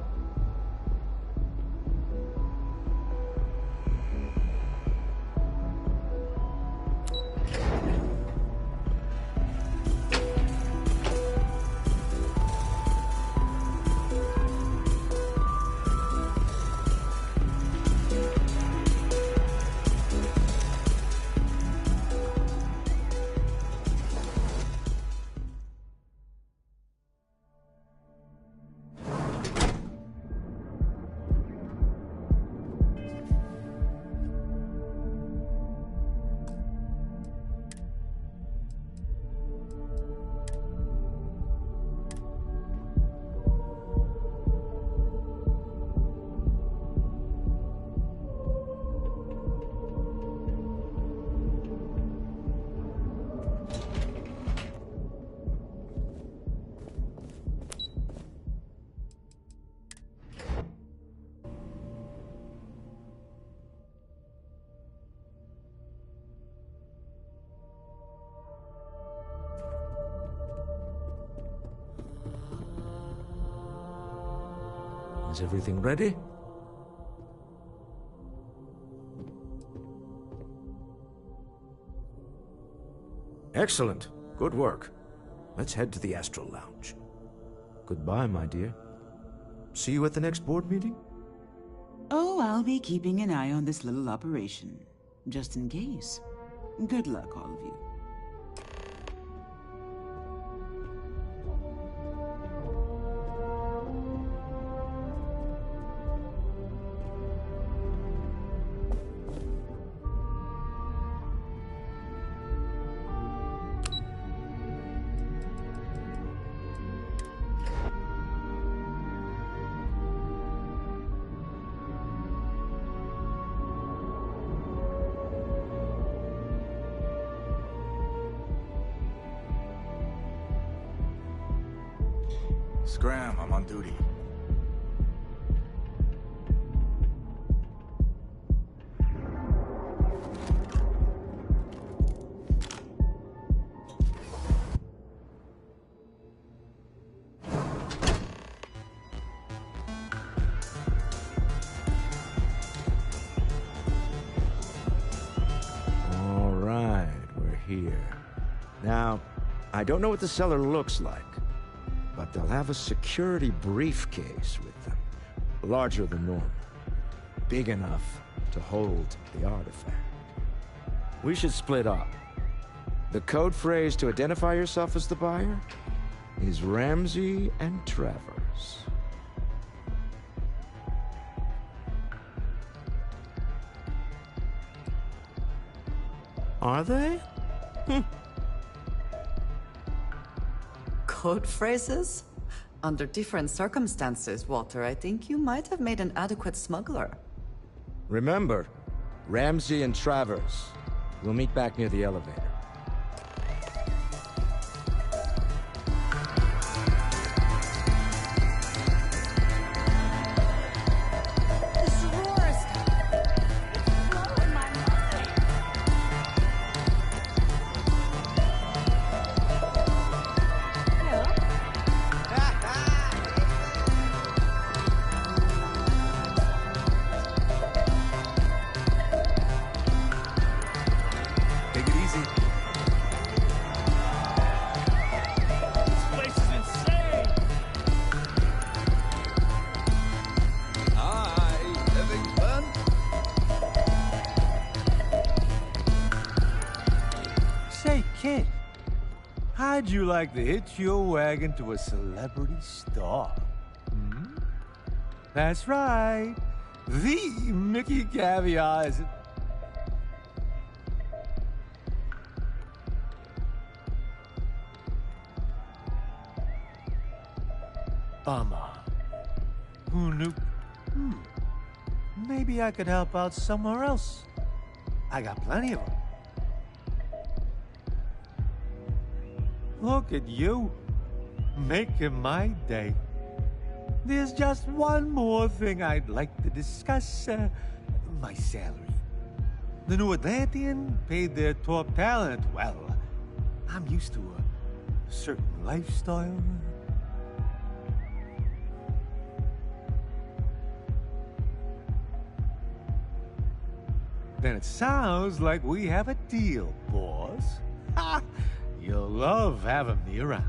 Is everything ready? Excellent. Good work. Let's head to the Astral Lounge. Goodbye, my dear. See you at the next board meeting? Oh, I'll be keeping an eye on this little operation, just in case. Good luck, all of you. Scram, I'm on duty. All right, we're here. Now, I don't know what the cellar looks like, but they'll have a security briefcase with them, larger than normal, big enough to hold the artifact. We should split up. The code phrase to identify yourself as the buyer is Ramsey and Travers. Are they? Code phrases? Under different circumstances, Walter, I think you might have made an adequate smuggler. Remember, Ramsey and Travers. We'll meet back near the elevator. How'd you like to hitch your wagon to a celebrity star? Hmm? That's right. The Mickey Caviar is... Bummer. Who knew? Maybe I could help out somewhere else. I got plenty of them. Look at you, making my day. There's just one more thing I'd like to discuss, my salary. The New Atlantean paid their top talent well. I'm used to a certain lifestyle. Then it sounds like we have a deal, boss. Ha! You'll love having me around.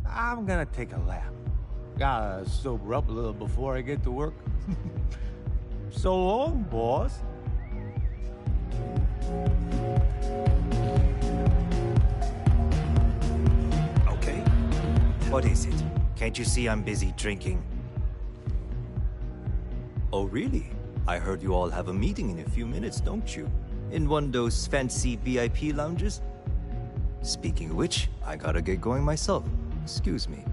I'm gonna take a lap. Gotta sober up a little before I get to work. So long, boss. Okay. What is it? Can't you see I'm busy drinking? Oh, really? I heard you all have a meeting in a few minutes, don't you? In one of those fancy VIP lounges? Speaking of which, I gotta get going myself. Excuse me.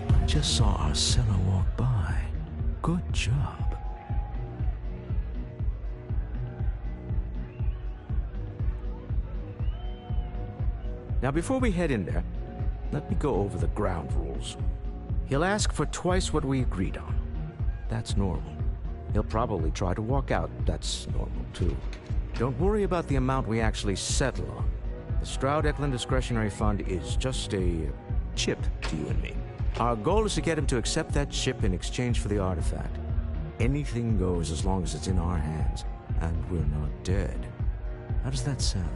I just saw our cellar walk by. Good job. Now, before we head in there, let me go over the ground rules. He'll ask for twice what we agreed on. That's normal. He'll probably try to walk out. That's normal, too. Don't worry about the amount we actually settle on. The Stroud-Eklund Discretionary Fund is just a chip to you and me. Our goal is to get him to accept that chip in exchange for the artifact. Anything goes as long as it's in our hands, and we're not dead. How does that sound?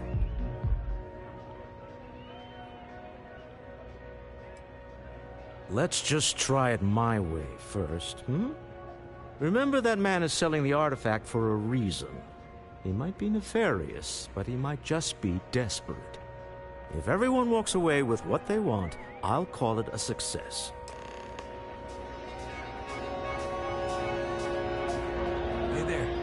Let's just try it my way first, hmm? Remember, that man is selling the artifact for a reason. He might be nefarious, but he might just be desperate. If everyone walks away with what they want, I'll call it a success. Hey there.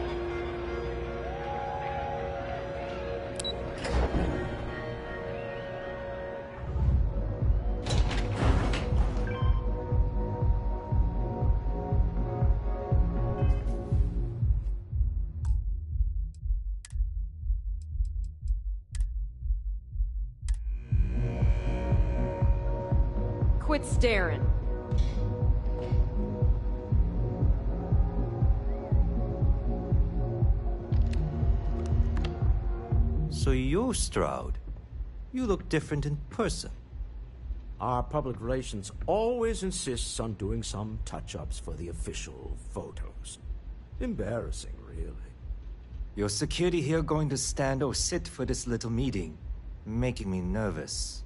Quit staring. So you're Stroud. You look different in person. Our public relations always insists on doing some touch-ups for the official photos. Embarrassing, really. Your security here going to stand or sit for this little meeting, making me nervous.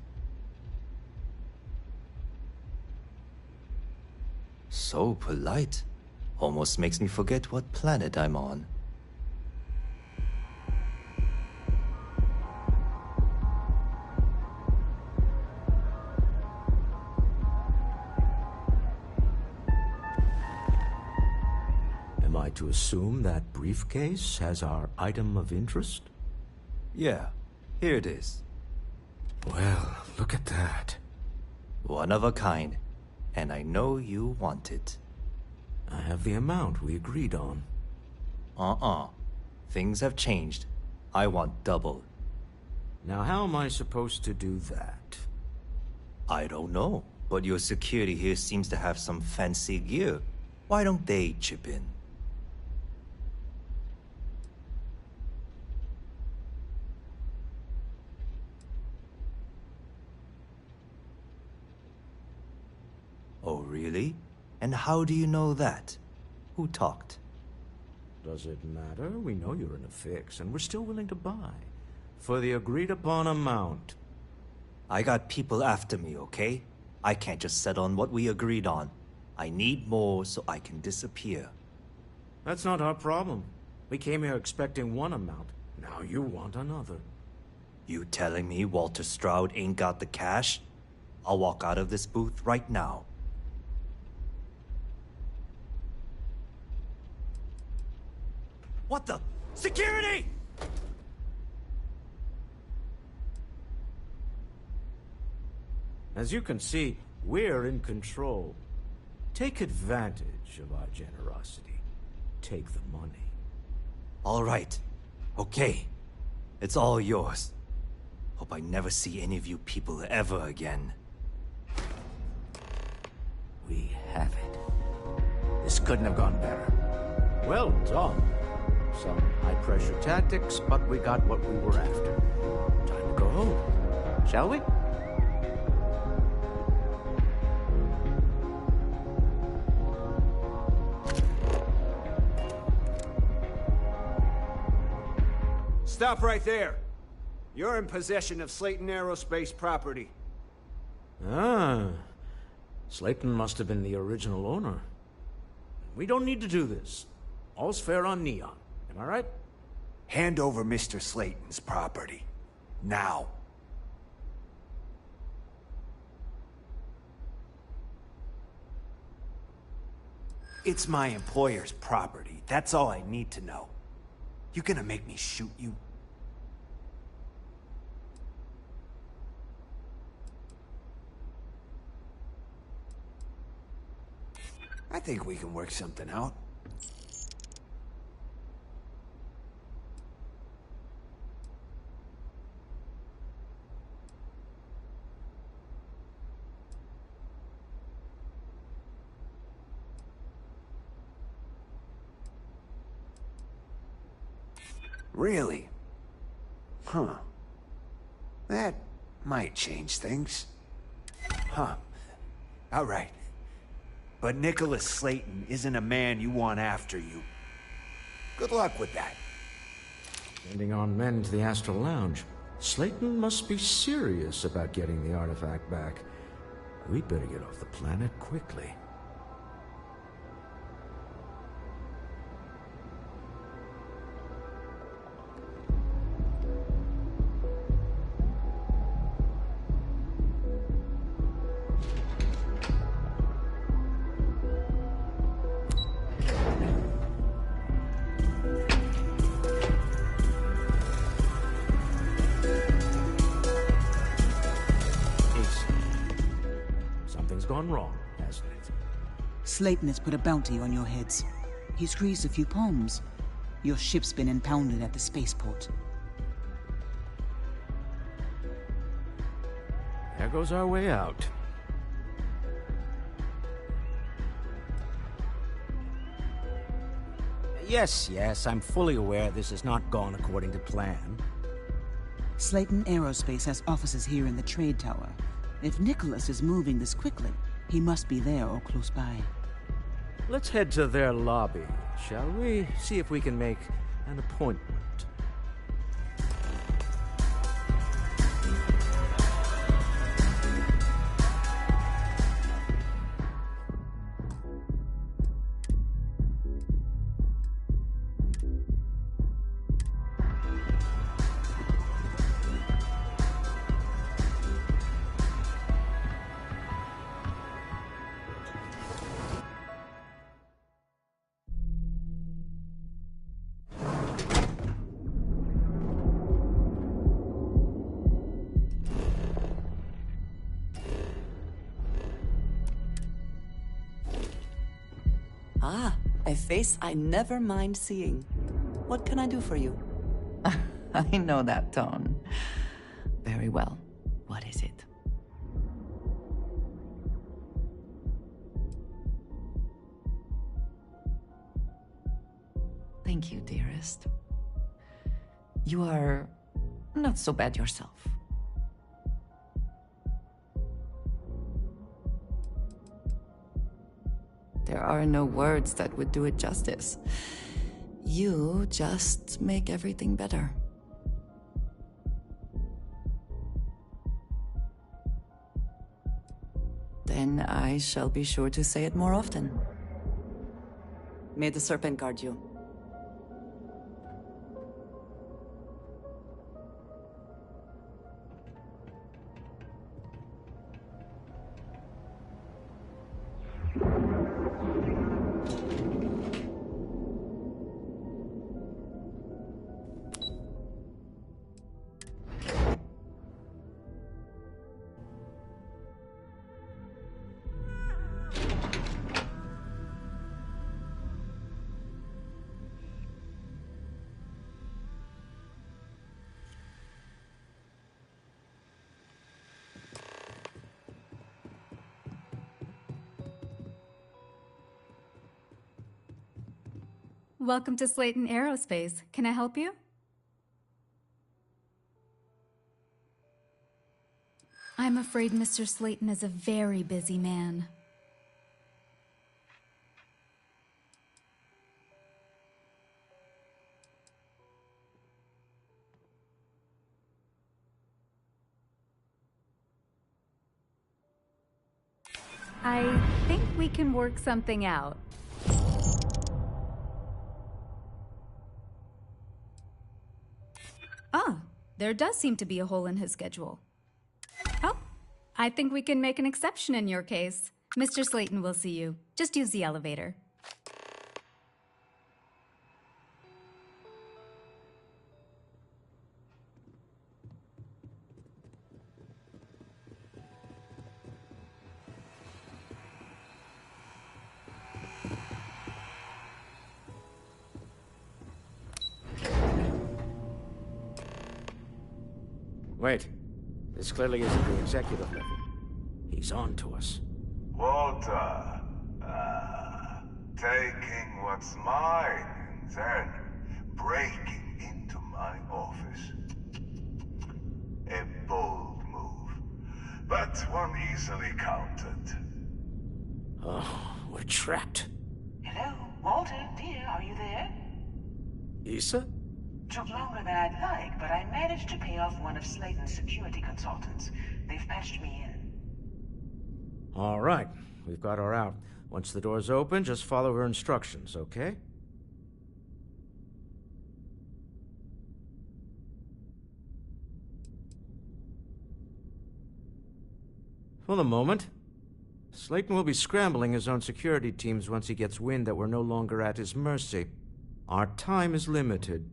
So polite. Almost makes me forget what planet I'm on. Am I to assume that briefcase has our item of interest? Yeah, here it is. Well, look at that. One of a kind. And I know you want it. I have the amount we agreed on. Things have changed. I want double. Now, how am I supposed to do that? I don't know, but your security here seems to have some fancy gear. Why don't they chip in? Oh, really? And how do you know that? Who talked? Does it matter? We know you're in a fix, and we're still willing to buy. For the agreed-upon amount. I got people after me, okay? I can't just settle on what we agreed on. I need more so I can disappear. That's not our problem. We came here expecting one amount. Now you want another. You telling me Walter Stroud ain't got the cash? I'll walk out of this booth right now. What the? Security! As you can see, we're in control. Take advantage of our generosity. Take the money. All right. Okay. It's all yours. Hope I never see any of you people ever again. We have it. This couldn't have gone better. Well done. Some high-pressure tactics, but we got what we were after. Time to go home. Shall we? Stop right there. You're in possession of Slayton Aerospace property. Ah. Slayton must have been the original owner. We don't need to do this. All's fair on Neon. Am I right? Hand over Mr. Slayton's property. Now. It's my employer's property. That's all I need to know. You gonna make me shoot you? I think we can work something out. Really? Huh. That might change things. Huh. All right. But Nicholas Slayton isn't a man you want after you. Good luck with that. Sending on men to the Astral Lounge. Slayton must be serious about getting the artifact back. We'd better get off the planet quickly. Gone wrong, hasn't it? Slayton has put a bounty on your heads. He's greased a few palms. Your ship's been impounded at the spaceport. There goes our way out. Yes, I'm fully aware this has not gone according to plan. Slayton Aerospace has offices here in the trade tower. If Nicholas is moving this quickly, he must be there or close by. Let's head to their lobby, shall we? See if we can make an appointment. Ah, a face I never mind seeing. What can I do for you? I know that tone. Very well. What is it? Thank you, dearest. You are not so bad yourself. There are no words that would do it justice. You just make everything better. Then I shall be sure to say it more often. May the serpent guard you. Welcome to Slayton Aerospace. Can I help you? I'm afraid Mr. Slayton is a very busy man. I think we can work something out. Ah, there does seem to be a hole in his schedule. Oh, I think we can make an exception in your case. Mr. Slayton will see you. Just use the elevator. Wait. This clearly isn't the executive level. He's on to us. Walter, taking what's mine and then breaking into my office. A bold move, but one easily countered. Oh, we're trapped. Hello, Walter, dear, are you there? Issa? Took longer than I'd like, but I managed to pay off one of Slayton's security consultants. They've patched me in. All right, we've got her out. Once the door's open, just follow her instructions, okay? For the moment, Slayton will be scrambling his own security teams once he gets wind that we're no longer at his mercy. Our time is limited.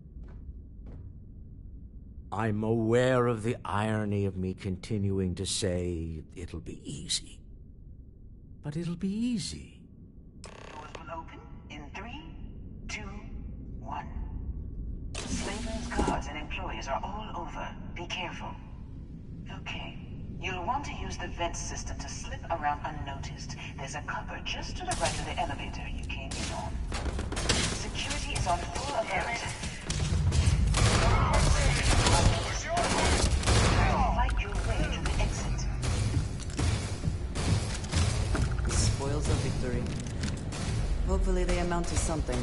I'm aware of the irony of me continuing to say it'll be easy. But it'll be easy. Doors will open in 3, 2, 1. Slayton's guards and employees are all over. Be careful. Okay. You'll want to use the vent system to slip around unnoticed. There's a cupboard just to the right of the elevator you came in on. Security is on full alert. Fight your way to the exit. The spoils of victory. Hopefully they amount to something.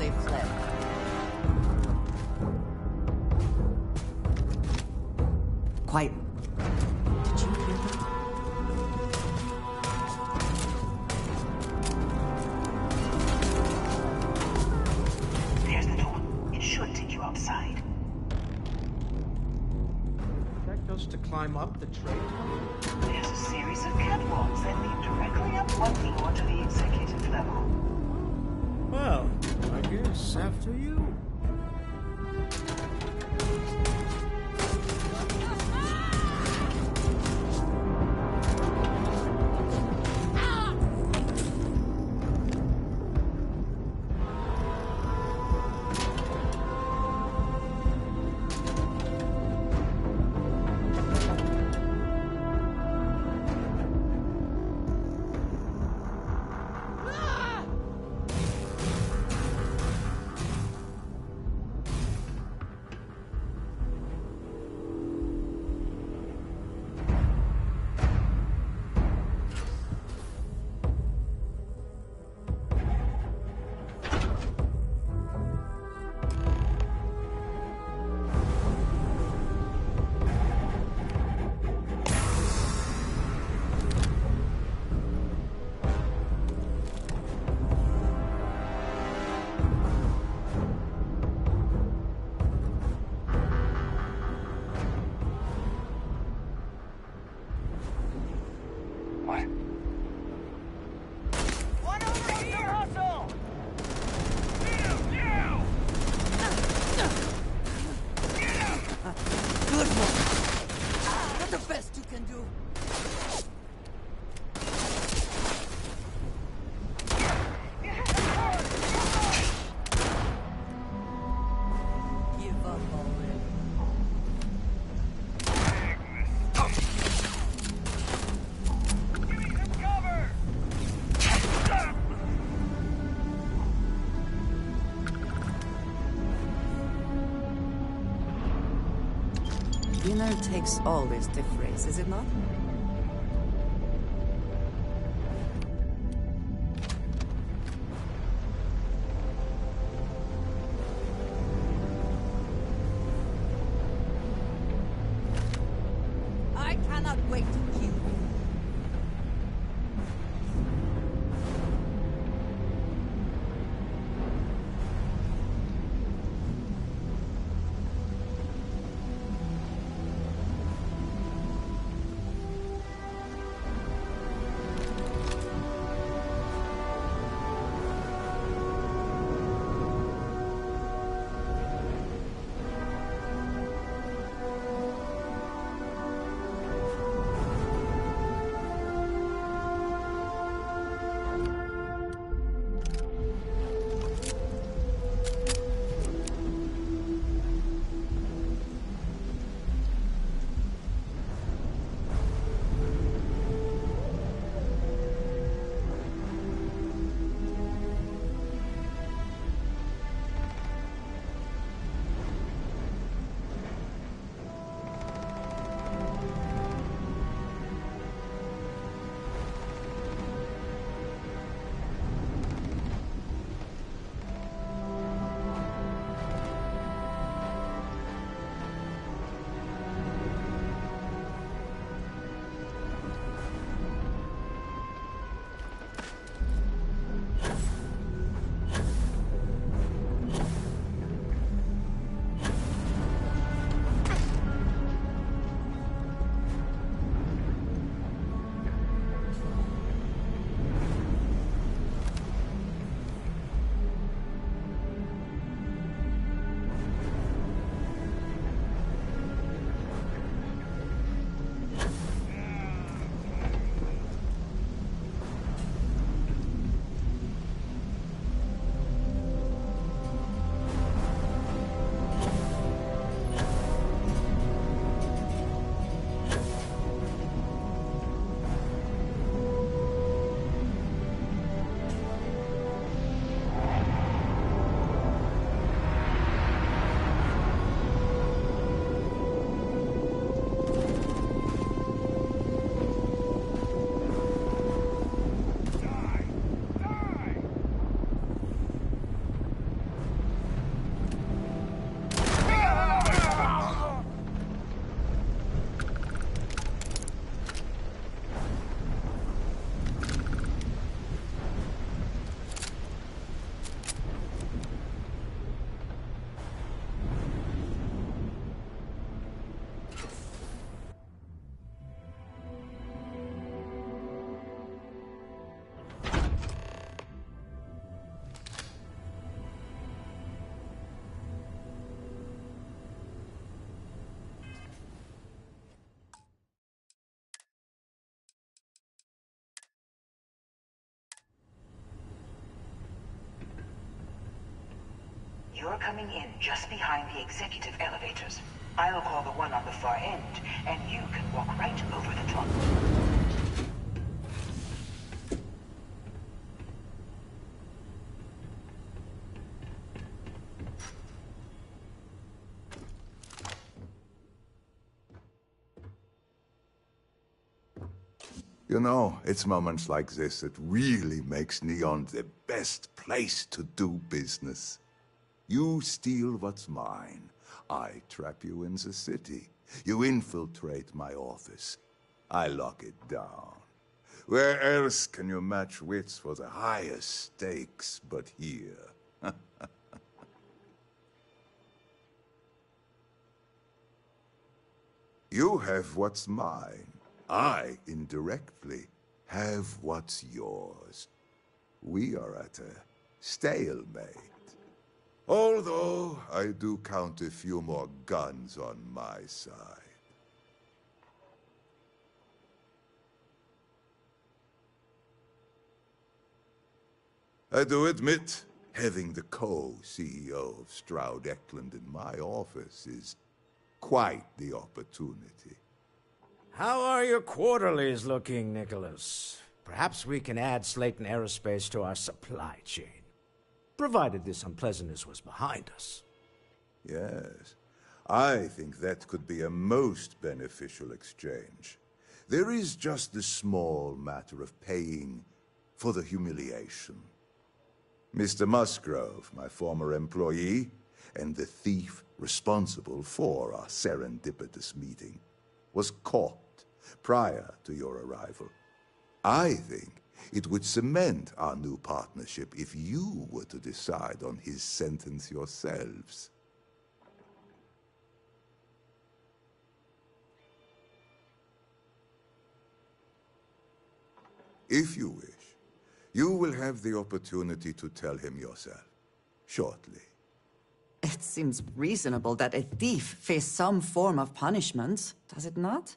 they fled. Quiet. Did you hear that? There's the door. It should take you outside. Expect us to climb up the trade tunnel? There's a series of catwalks that lead directly up one floor to the executive level. Well, I guess after you. Dinner takes always to phrase, is it not? I cannot wait to kill you. You're coming in just behind the executive elevators. I'll call the one on the far end, and you can walk right over the top. You know, it's moments like this that really makes Neon the best place to do business. You steal what's mine. I trap you in the city. You infiltrate my office. I lock it down. Where else can you match wits for the highest stakes but here? You have what's mine. I, indirectly, have what's yours. We are at a stalemate. Although, I do count a few more guns on my side. I do admit, having the co-CEO of Stroud Eklund in my office is quite the opportunity. How are your quarterlies looking, Nicholas? Perhaps we can add Slayton Aerospace to our supply chain, provided this unpleasantness was behind us. Yes, I think that could be a most beneficial exchange. There is just the small matter of paying for the humiliation. Mr. Musgrove, my former employee, and the thief responsible for our serendipitous meeting, was caught prior to your arrival. I think it would cement our new partnership if you were to decide on his sentence yourselves. If you wish, you will have the opportunity to tell him yourself, shortly. It seems reasonable that a thief face some form of punishment, does it not?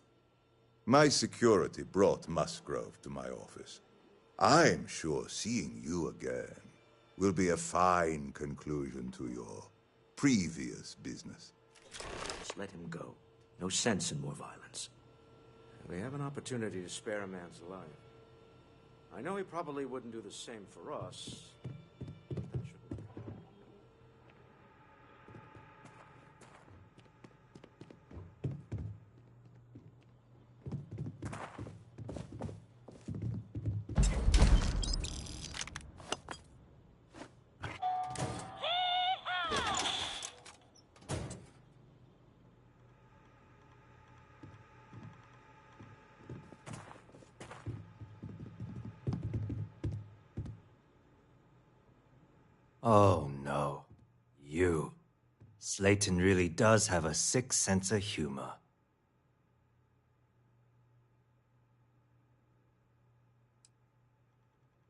My security brought Musgrove to my office. I'm sure seeing you again will be a fine conclusion to your previous business. Just let him go. No sense in more violence. We have an opportunity to spare a man's life. I know he probably wouldn't do the same for us. Oh no. You. Slayton really does have a sick sense of humor.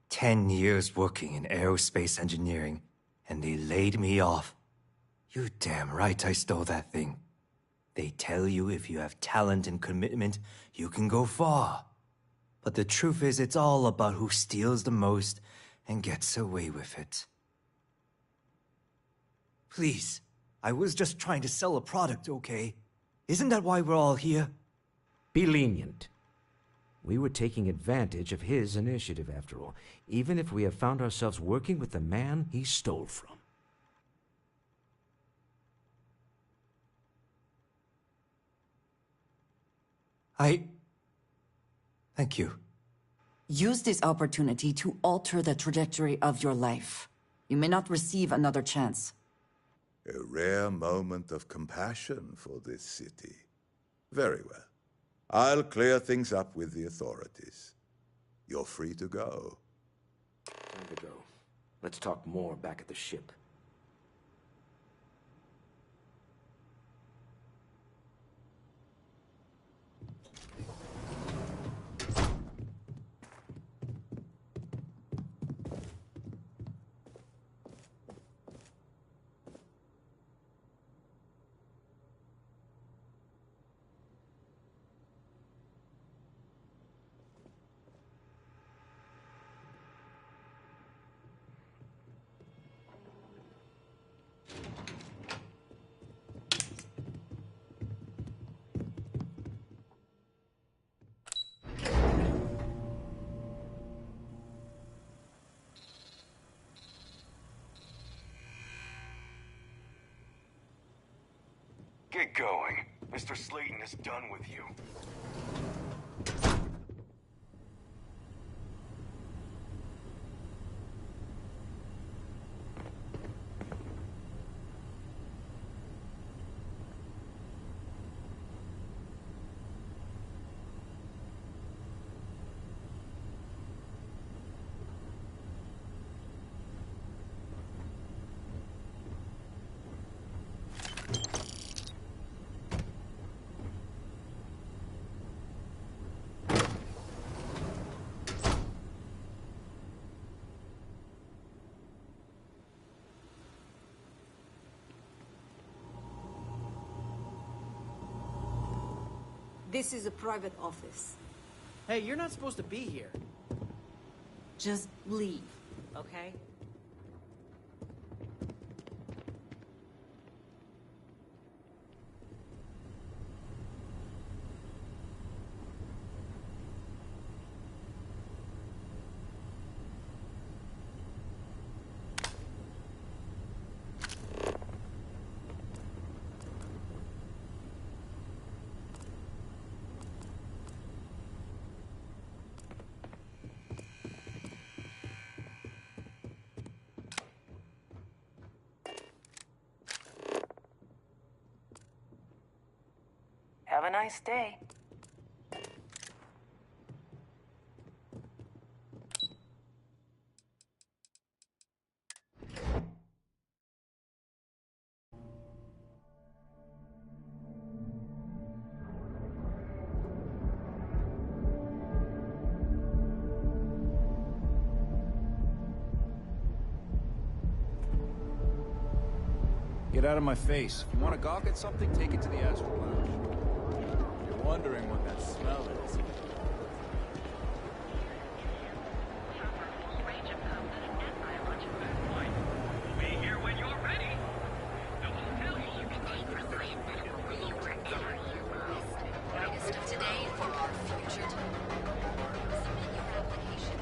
"10 years working in aerospace engineering, and they laid me off. You damn right I stole that thing. They tell you if you have talent and commitment, you can go far. But the truth is, it's all about who steals the most and gets away with it. Please, I was just trying to sell a product, okay? Isn't that why we're all here?" Be lenient. We were taking advantage of his initiative, after all, even if we have found ourselves working with the man he stole from. Thank you. Use this opportunity to alter the trajectory of your life. You may not receive another chance. A rare moment of compassion for this city. Very well. I'll clear things up with the authorities. You're free to go. Time to go. Let's talk more back at the ship. Get going. Mr. Slayton is done with you. This is a private office. Hey, you're not supposed to be here. Just leave, okay? Have a nice day. Get out of my face. If you want to gawk at something, take it to the Astral Lounge. You're wondering what that smell is. We'll be here when you're ready. The hotel you can take Latest of today for our future. Submit your application.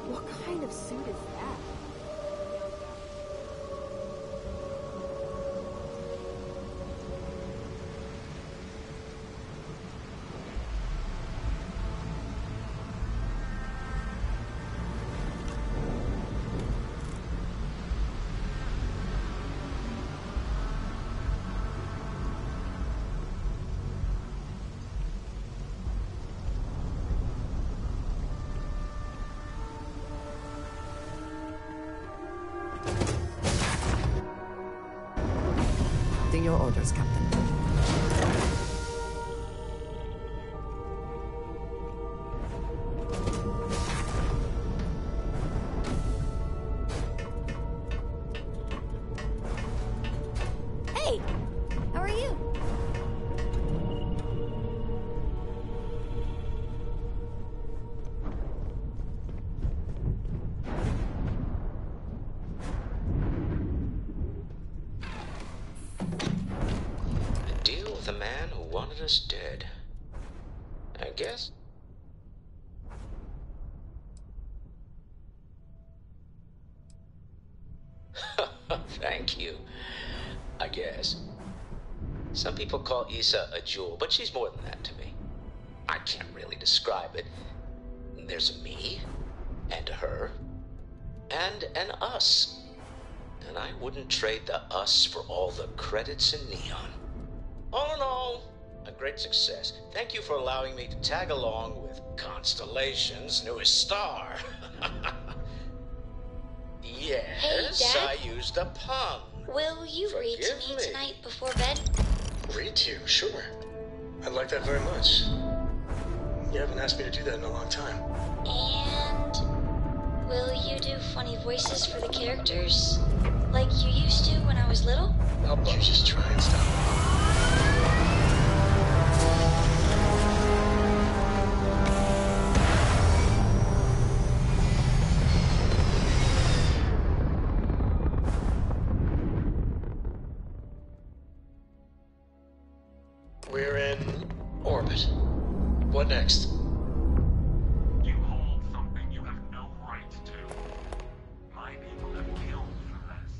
What kind of suit is that? Your orders, Captain. Hey! How are you? us dead. I guess. Thank you. I guess. Some people call Issa a jewel, but she's more than that to me. I can't really describe it. There's a me, and a her, and an us. And I wouldn't trade the us for all the credits in Neon. All in all, a great success. Thank you for allowing me to tag along with Constellation's newest star. Yes, Hey, Dad? I used a pun. Will you read to me tonight before bed? Read to you? Sure. I'd like that very much. You haven't asked me to do that in a long time. And will you do funny voices for the characters? Like you used to when I was little? How about you just try and stop? We're in orbit. What next? You hold something you have no right to. My people have killed for this.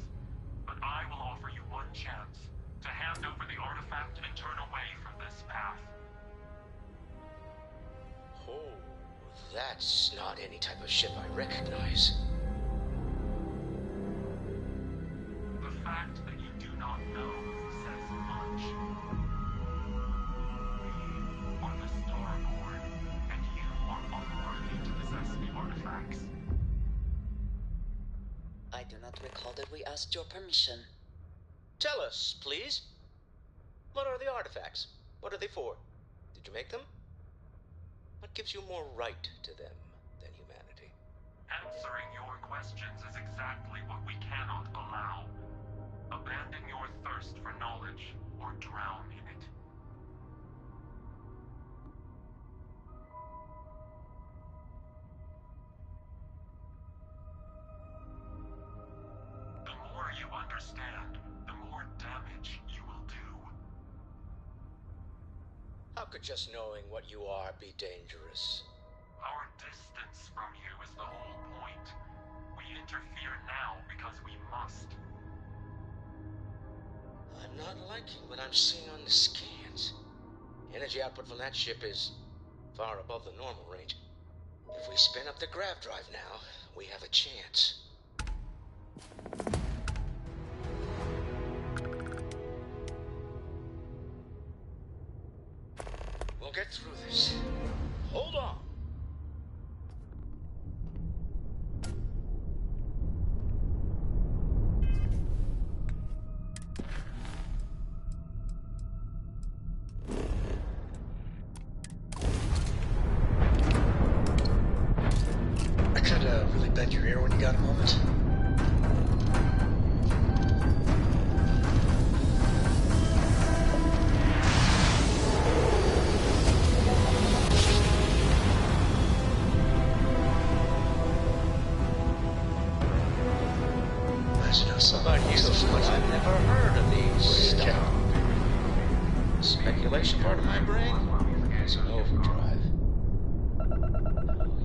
But I will offer you one chance to hand over the artifact and turn away from this path. Oh, that's not any type of ship I recognize. The fact that you do not know says much. We are the Starboard, and you are unworthy to possess the artifacts. I do not recall that we asked your permission. Tell us, please. What are the artifacts? What are they for? Did you make them? What gives you more right to them than humanity? Answering your questions is exactly what we cannot allow. Abandon your thirst for knowledge, or drown in it. The more you understand, the more damage you will do. How could just knowing what you are be dangerous? Our distance from you is the whole point. We interfere now because we must. I'm not liking what I'm seeing on the scans. Energy output from that ship is far above the normal range. If we spin up the grav drive now, we have a chance. We'll get through this. Hold on. I could really bend your ear when you got a moment. Imagine how somebody uses But I've never heard of these stuff. Speculation part of my brain is an overdrive.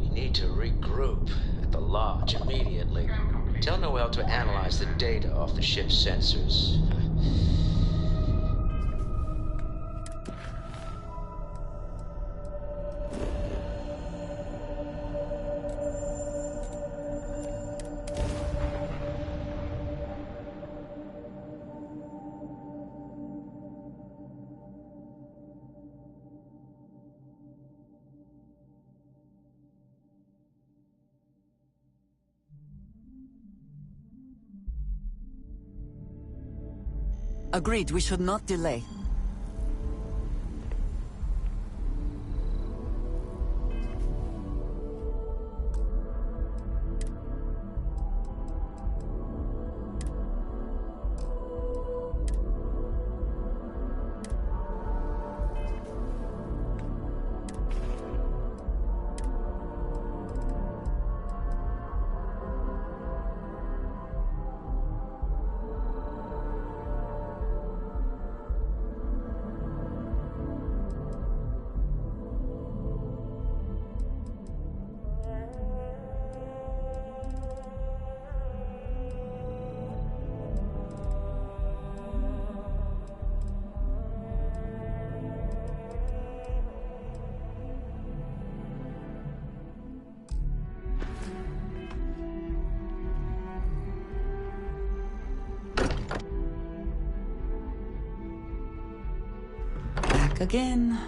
You need to regroup at the lodge immediately. Tell Noel to analyze the data off the ship's sensors. Agreed, we should not delay. Again,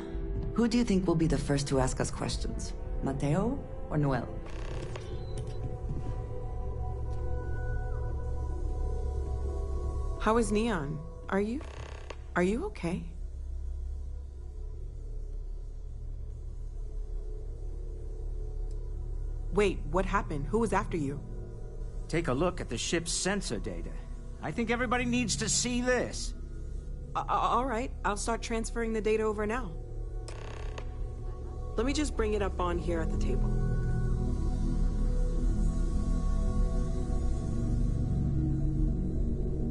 who do you think will be the first to ask us questions? Mateo or Noel? How is Neon? Are you okay? Wait, what happened? Who was after you? Take a look at the ship's sensor data. I think everybody needs to see this. All right, I'll start transferring the data over now. Let me just bring it up on here at the table.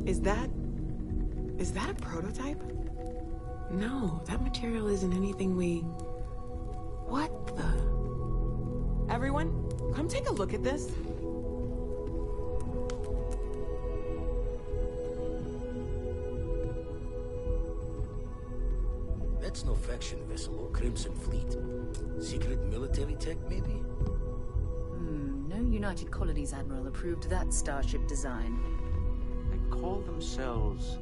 Is that a prototype? No, that material isn't anything we... What the... Everyone, come take a look at this. That's no faction vessel or Crimson Fleet. Secret military tech, maybe? No United Colonies Admiral approved that starship design. They call themselves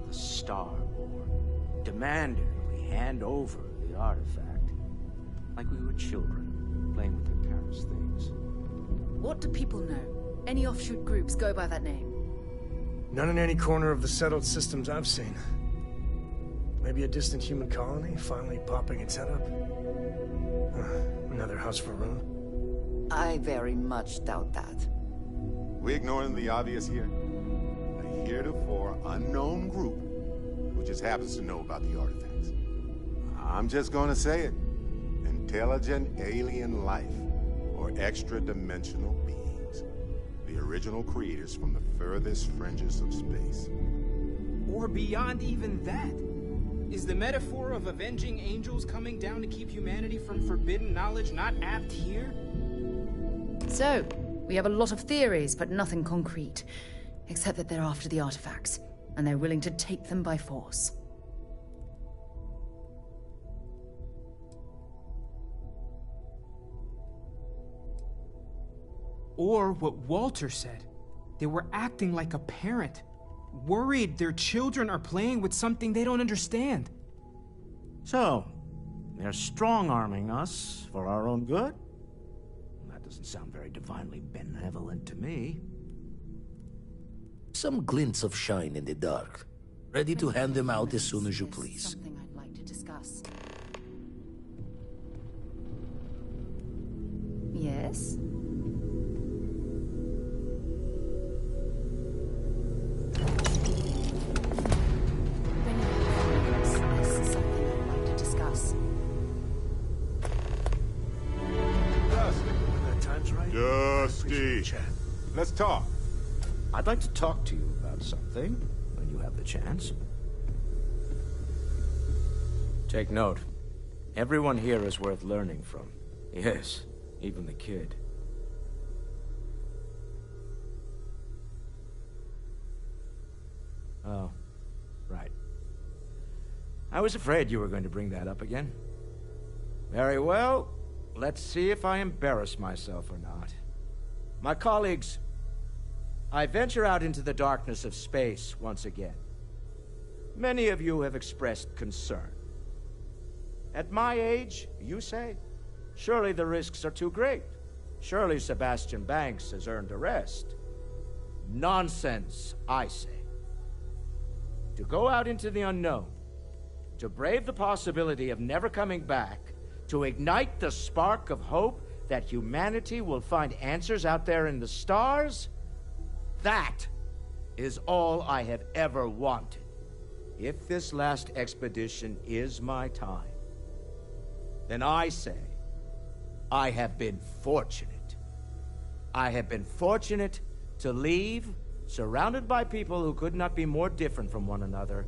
the Starborn, demanding we hand over the artifact. Like we were children, playing with their parents' things. What do people know? Any offshoot groups go by that name? None in any corner of the settled systems I've seen. Maybe a distant human colony finally popping its head up? Another house for Rune? I very much doubt that. We ignoring the obvious here? A heretofore unknown group who just happens to know about the artifacts. I'm just gonna say it. Intelligent alien life, or extra-dimensional beings. The original creators from the furthest fringes of space. Or beyond even that. Is the metaphor of avenging angels coming down to keep humanity from forbidden knowledge not apt here? So, we have a lot of theories, but nothing concrete. Except that they're after the artifacts, and they're willing to take them by force. Or what Walter said. They were acting like a parent. Worried their children are playing with something they don't understand. So, they're strong-arming us for our own good? That doesn't sound very divinely benevolent to me. Some glints of shine in the dark. Ready to hand them out as soon as you please. Something I'd like to discuss. Yes? Dusty, let's talk. I'd like to talk to you about something when you have the chance. Take note. Everyone here is worth learning from. Yes, even the kid. Oh, right. I was afraid you were going to bring that up again. Very well. Let's see if I embarrass myself or not. My colleagues, I venture out into the darkness of space once again. Many of you have expressed concern. At my age, you say, surely the risks are too great. Surely Sebastian Banks has earned a rest. Nonsense, I say. To go out into the unknown, to brave the possibility of never coming back, to ignite the spark of hope that humanity will find answers out there in the stars, that is all I have ever wanted. If this last expedition is my time, then I say, I have been fortunate. I have been fortunate to leave, surrounded by people who could not be more different from one another,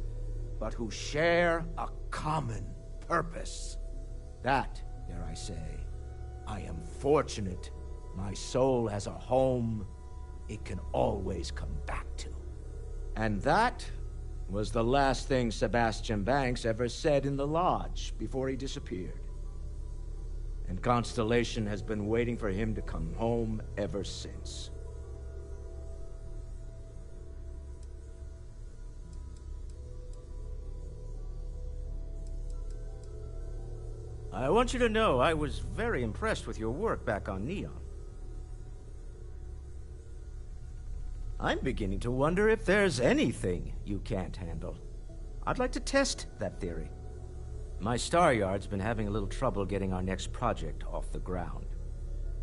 but who share a common purpose. That, dare I say, I am fortunate. My soul has a home it can always come back to. And that was the last thing Sebastian Banks ever said in the lodge before he disappeared. And Constellation has been waiting for him to come home ever since. I want you to know I was very impressed with your work back on Neon. I'm beginning to wonder if there's anything you can't handle. I'd like to test that theory. My Star Yard's been having a little trouble getting our next project off the ground.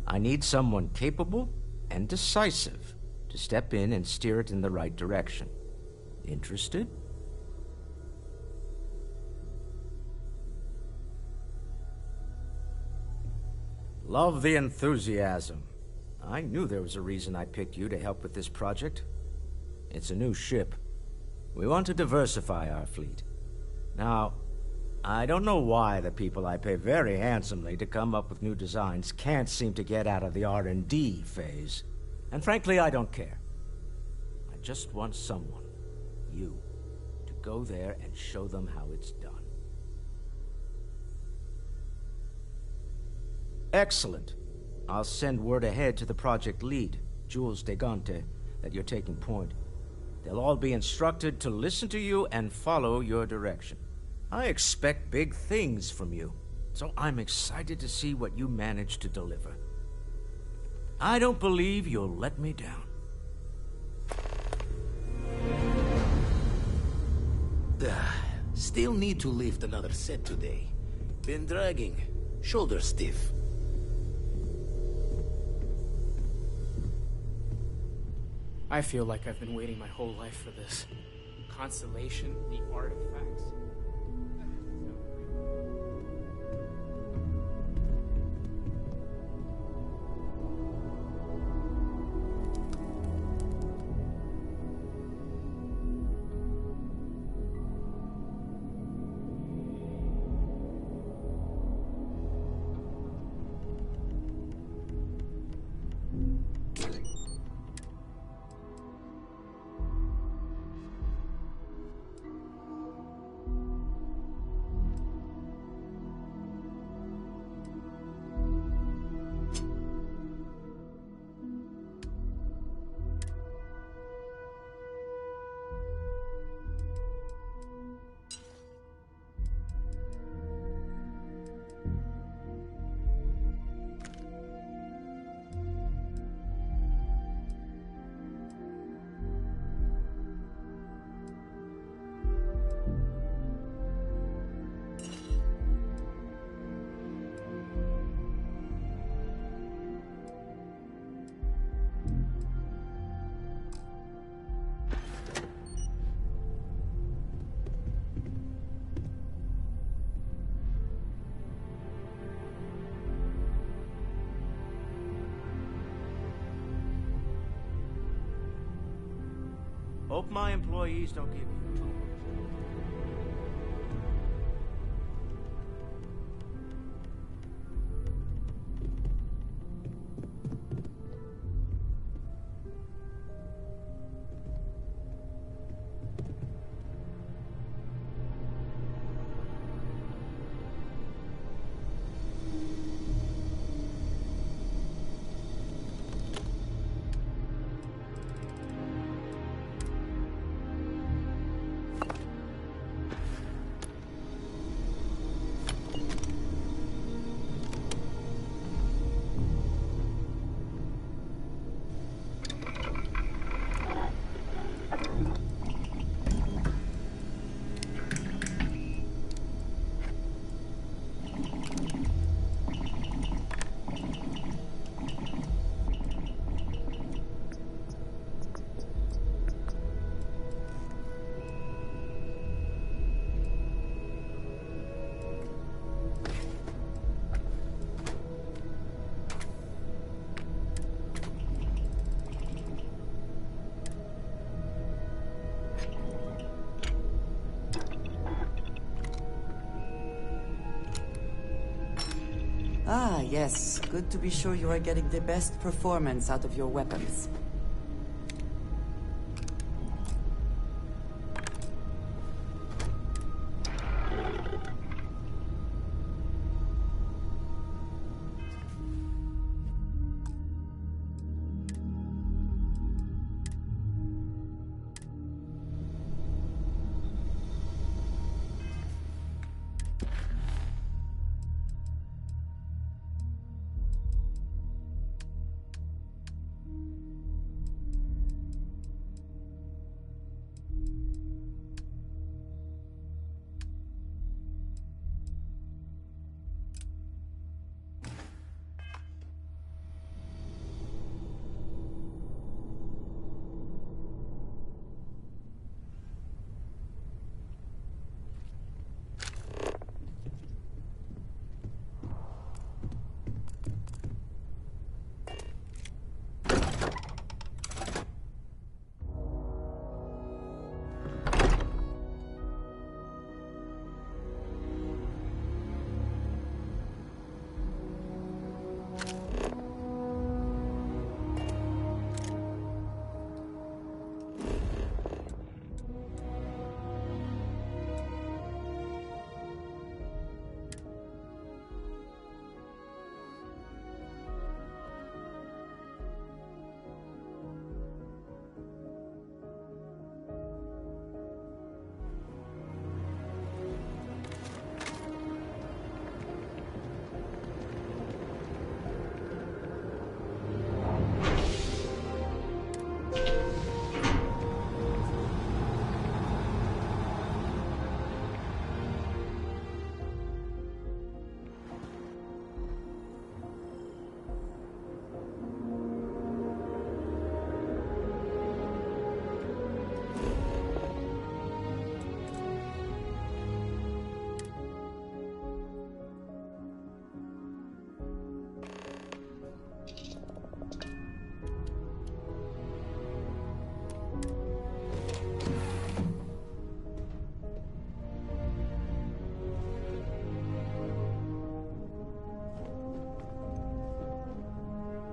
I need someone capable and decisive to step in and steer it in the right direction. Interested? Love the enthusiasm. I knew there was a reason I picked you to help with this project. It's a new ship. We want to diversify our fleet. Now, I don't know why the people I pay very handsomely to come up with new designs can't seem to get out of the R&D phase. And frankly, I don't care. I just want someone, you, to go there and show them how it's done. Excellent. I'll send word ahead to the project lead, Jules Degante, that you're taking point. They'll all be instructed to listen to you and follow your direction. I expect big things from you, so I'm excited to see what you manage to deliver. I don't believe you'll let me down. Still need to lift another set today. Been dragging. Shoulder stiff. I feel like I've been waiting my whole life for this. Constellation, the artifacts. Hope my employees don't give you trouble. Ah, yes. Good to be sure you are getting the best performance out of your weapons.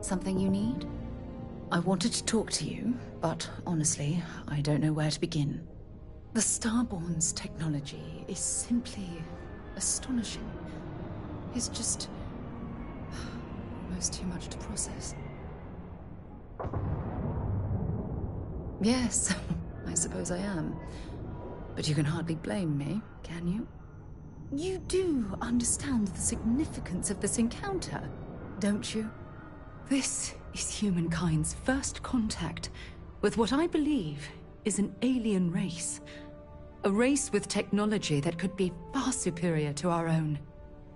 Something you need? I wanted to talk to you, but honestly, I don't know where to begin. The Starborn's technology is simply astonishing. It's just almost too much to process. Yes, I suppose I am. But you can hardly blame me, can you? You do understand the significance of this encounter, don't you? This is humankind's first contact with what I believe is an alien race. A race with technology that could be far superior to our own.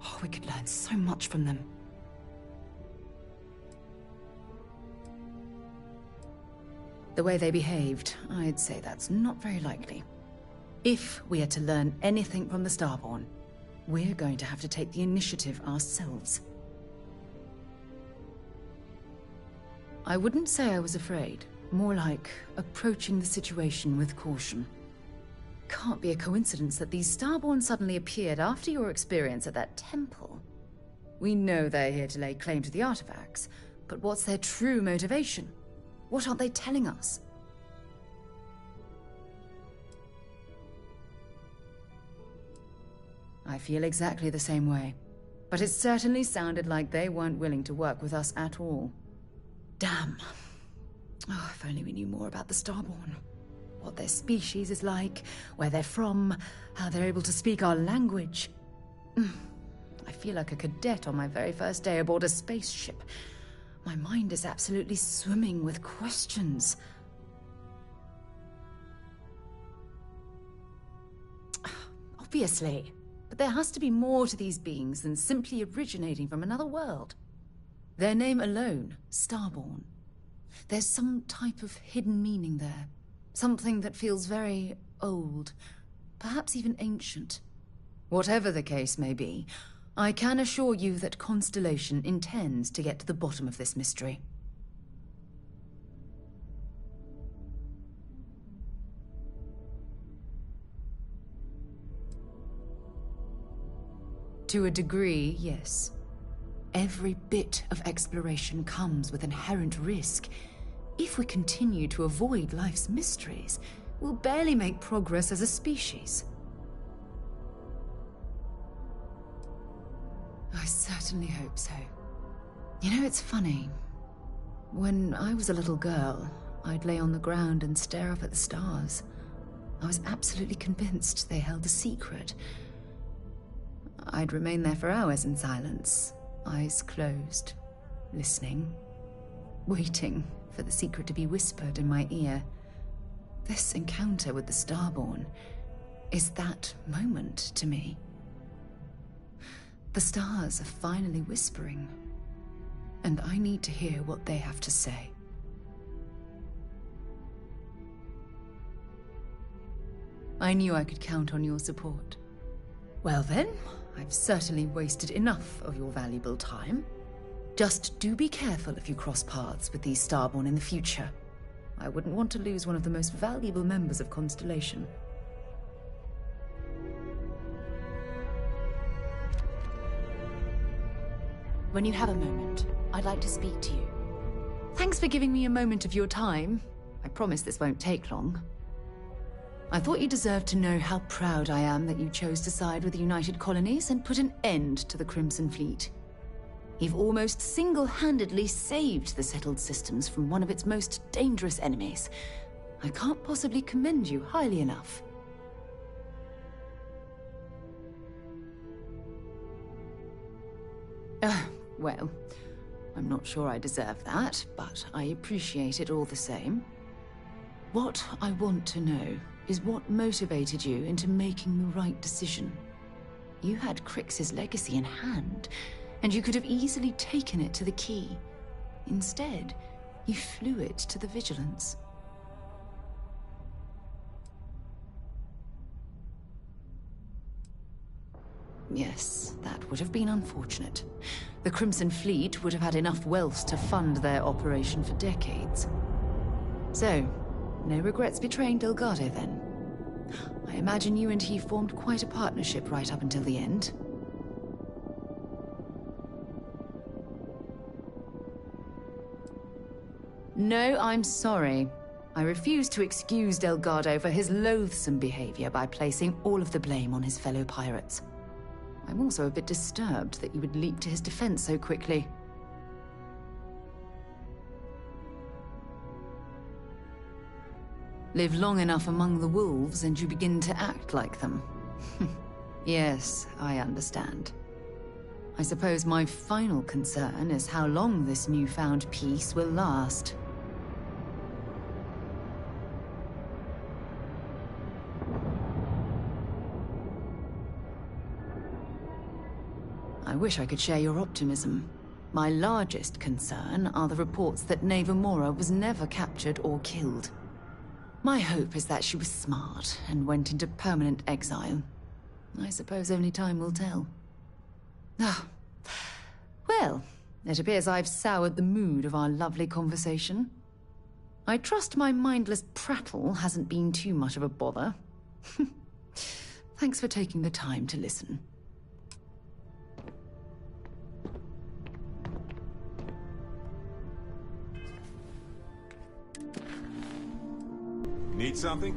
Oh, we could learn so much from them. The way they behaved, I'd say that's not very likely. If we are to learn anything from the Starborn, we're going to have to take the initiative ourselves. I wouldn't say I was afraid, more like approaching the situation with caution. Can't be a coincidence that these Starborn suddenly appeared after your experience at that temple. We know they're here to lay claim to the artifacts, but what's their true motivation? What aren't they telling us? I feel exactly the same way, but it certainly sounded like they weren't willing to work with us at all. Damn. Oh, if only we knew more about the Starborn. What their species is like, where they're from, how they're able to speak our language. I feel like a cadet on my very first day aboard a spaceship. My mind is absolutely swimming with questions. Obviously, but there has to be more to these beings than simply originating from another world. Their name alone, Starborn. There's some type of hidden meaning there. Something that feels very old, perhaps even ancient. Whatever the case may be, I can assure you that Constellation intends to get to the bottom of this mystery. To a degree, yes. Every bit of exploration comes with inherent risk. If we continue to avoid life's mysteries, we'll barely make progress as a species. I certainly hope so. You know, it's funny. When I was a little girl, I'd lay on the ground and stare up at the stars. I was absolutely convinced they held a secret. I'd remain there for hours in silence, eyes closed, listening, waiting for the secret to be whispered in my ear. This encounter with the Starborn is that moment to me. The stars are finally whispering, and I need to hear what they have to say. I knew I could count on your support. Well then, I've certainly wasted enough of your valuable time. Just do be careful if you cross paths with these Starborn in the future. I wouldn't want to lose one of the most valuable members of Constellation. When you have a moment, I'd like to speak to you. Thanks for giving me a moment of your time. I promise this won't take long. I thought you deserved to know how proud I am that you chose to side with the United Colonies and put an end to the Crimson Fleet. You've almost single-handedly saved the settled systems from one of its most dangerous enemies. I can't possibly commend you highly enough. Well, I'm not sure I deserve that, but I appreciate it all the same. What I want to know is what motivated you into making the right decision. You had Crix's legacy in hand, and you could have easily taken it to the Key. Instead, you flew it to the Vigilance. Yes, that would have been unfortunate. The Crimson Fleet would have had enough wealth to fund their operation for decades. So, no regrets betraying Delgado, then? I imagine you and he formed quite a partnership right up until the end. No, I'm sorry. I refuse to excuse Delgado for his loathsome behavior by placing all of the blame on his fellow pirates. I'm also a bit disturbed that you would leap to his defense so quickly. Live long enough among the wolves and you begin to act like them. Yes, I understand. I suppose my final concern is how long this newfound peace will last. I wish I could share your optimism. My largest concern are the reports that Nevamora was never captured or killed. My hope is that she was smart and went into permanent exile. I suppose only time will tell. Ah. Well, it appears I've soured the mood of our lovely conversation. I trust my mindless prattle hasn't been too much of a bother. Thanks for taking the time to listen. Need something?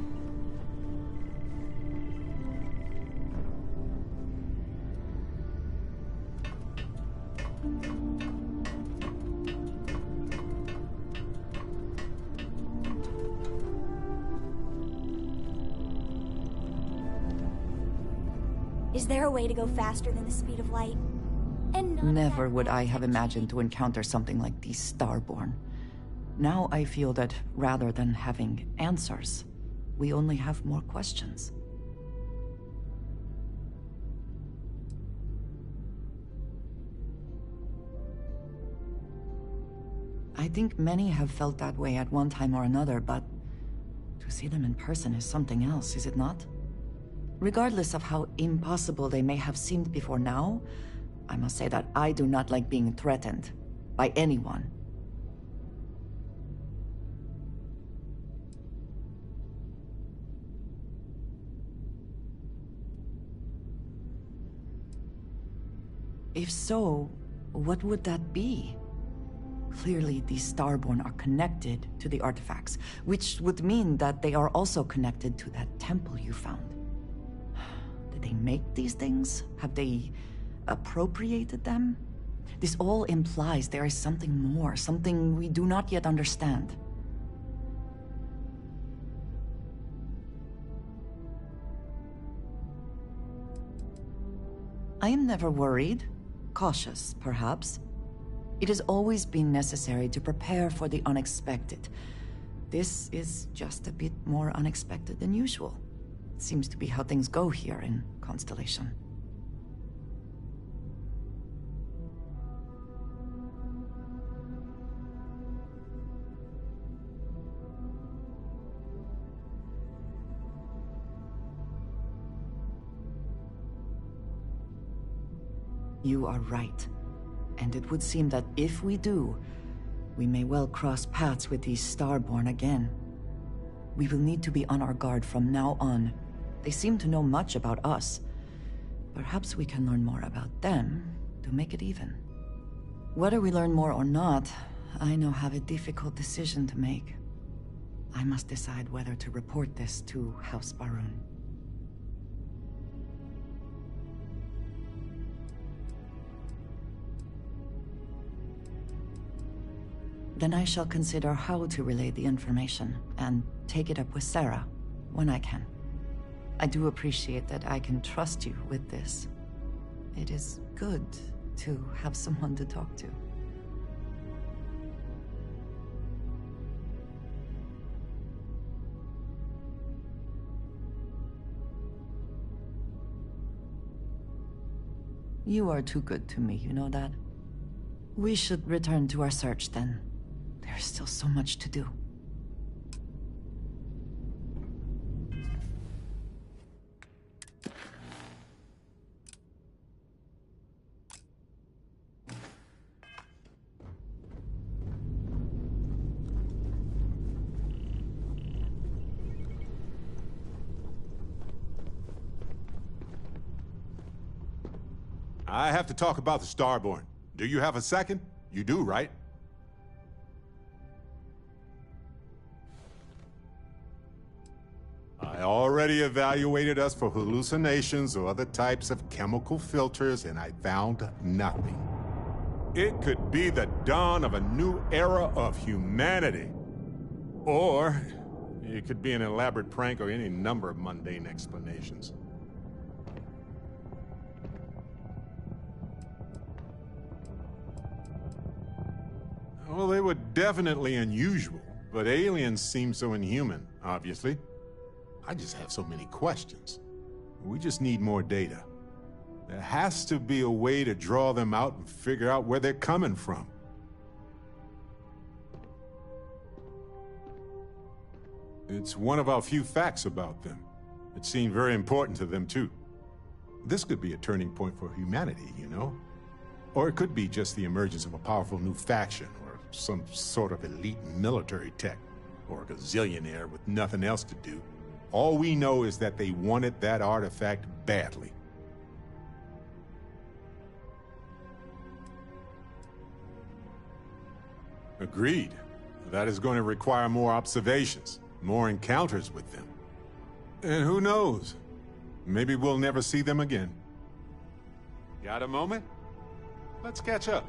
Is there a way to go faster than the speed of light? And never would I have imagined to encounter something like these Starborn. Now I feel that rather than having answers, we only have more questions. I think many have felt that way at one time or another, but to see them in person is something else, is it not? Regardless of how impossible they may have seemed before now, I must say that I do not like being threatened by anyone. If so, what would that be? Clearly, these Starborn are connected to the artifacts, which would mean that they are also connected to that temple you found. Did they make these things? Have they appropriated them? This all implies there is something more, something we do not yet understand. I am never worried. Cautious, perhaps. It has always been necessary to prepare for the unexpected. This is just a bit more unexpected than usual. It seems to be how things go here in Constellation. You are right. And it would seem that if we do, we may well cross paths with these Starborn again. We will need to be on our guard from now on. They seem to know much about us. Perhaps we can learn more about them to make it even. Whether we learn more or not, I now have a difficult decision to make. I must decide whether to report this to House Barun. Then I shall consider how to relay the information, and take it up with Sarah, when I can. I do appreciate that I can trust you with this. It is good to have someone to talk to. You are too good to me, you know that? We should return to our search then. There's still so much to do. I have to talk about the Starborn. Do you have a second? You do, right? already evaluated us for hallucinations or other types of chemical filters, and I found nothing. It could be the dawn of a new era of humanity. Or it could be an elaborate prank or any number of mundane explanations. Well, they were definitely unusual, but aliens seem so inhuman, obviously. I just have so many questions. We just need more data. There has to be a way to draw them out and figure out where they're coming from. It's one of our few facts about them. It seemed very important to them, too. This could be a turning point for humanity, you know? Or it could be just the emergence of a powerful new faction, or some sort of elite military tech, or a gazillionaire with nothing else to do. All we know is that they wanted that artifact badly. Agreed. That is going to require more observations, more encounters with them. And who knows? Maybe we'll never see them again. Got a moment? Let's catch up.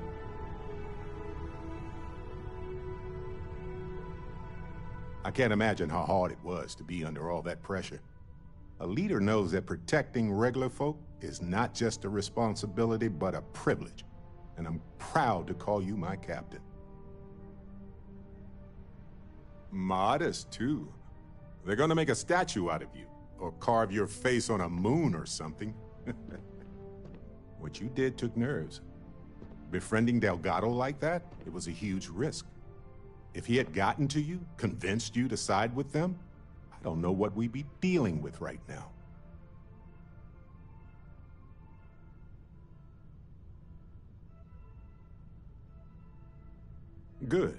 I can't imagine how hard it was to be under all that pressure. A leader knows that protecting regular folk is not just a responsibility, but a privilege. And I'm proud to call you my captain. Modest, too. They're gonna make a statue out of you, or carve your face on a moon or something. What you did took nerves. Befriending Delgado like that, it was a huge risk. If he had gotten to you, convinced you to side with them, I don't know what we'd be dealing with right now. Good.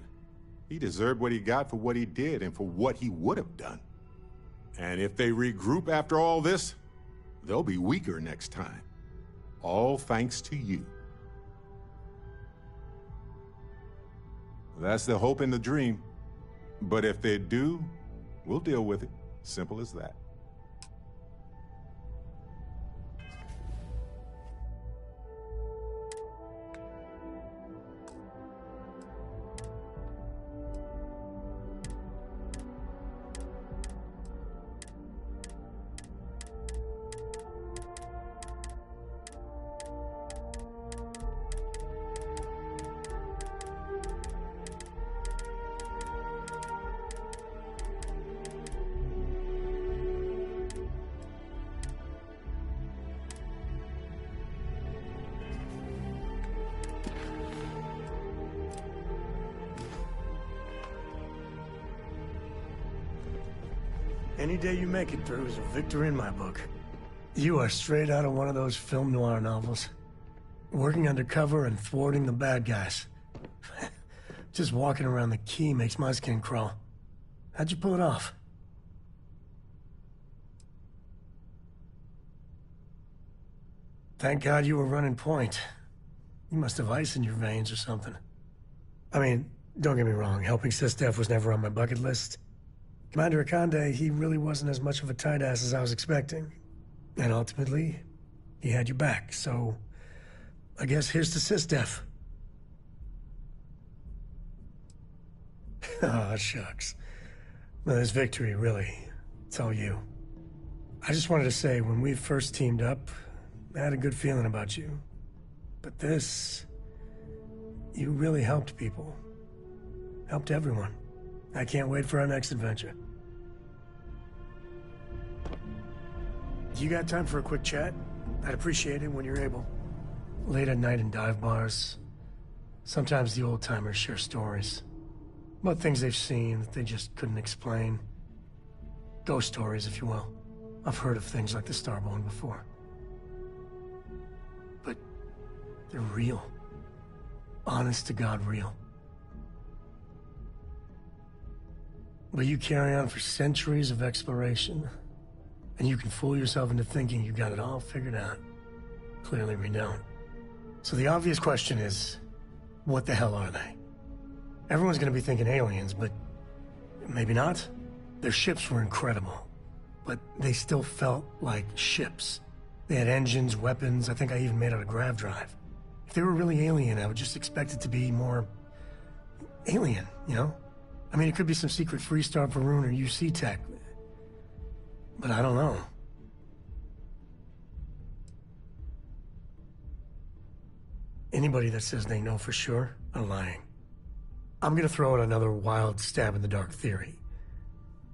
He deserved what he got for what he did and for what he would have done. And if they regroup after all this, they'll be weaker next time. All thanks to you. That's the hope and the dream. But if they do, we'll deal with it. Simple as that. Any day you make it through is a victory in my book. You are straight out of one of those film noir novels. Working undercover and thwarting the bad guys. Just walking around the key makes my skin crawl. How'd you pull it off? Thank God you were running point. You must have ice in your veins or something. I mean, don't get me wrong, helping Sysdef was never on my bucket list. Commander Akande, he really wasn't as much of a tight ass as I was expecting. And ultimately, he had your back, so I guess here's to Sysdef. Oh, shucks. Well, this victory, really, it's all you. I just wanted to say, when we first teamed up, I had a good feeling about you. But this... you really helped people. Helped everyone. I can't wait for our next adventure. You got time for a quick chat? I'd appreciate it when you're able. Late at night in dive bars, sometimes the old-timers share stories. About things they've seen that they just couldn't explain. Ghost stories, if you will. I've heard of things like the Starborn before. But they're real. Honest to God real. But you carry on for centuries of exploration, and you can fool yourself into thinking you got it all figured out. Clearly we don't. So the obvious question is, what the hell are they? Everyone's gonna be thinking aliens, but maybe not. Their ships were incredible. but they still felt like ships. They had engines, weapons, I think I even made out a grav drive. If they were really alien, I would just expect it to be more... alien, you know? I mean, it could be some secret Freestar Varun or UC tech. But I don't know. Anybody that says they know for sure are lying. I'm gonna throw out another wild stab-in-the-dark theory.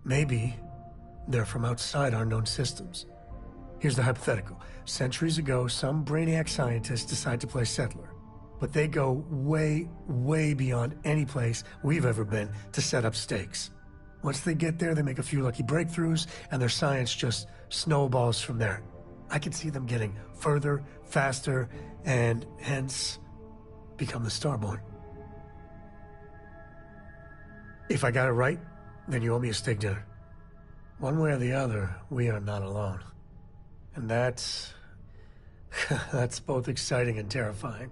Maybe they're from outside our known systems. Here's the hypothetical. Centuries ago, some brainiac scientists decide to play settler. But they go way, way beyond any place we've ever been to set up stakes. Once they get there, they make a few lucky breakthroughs, and their science just snowballs from there. I can see them getting further, faster, and hence become the Starborn. If I got it right, then you owe me a steak dinner. One way or the other, we are not alone. And that's... that's both exciting and terrifying.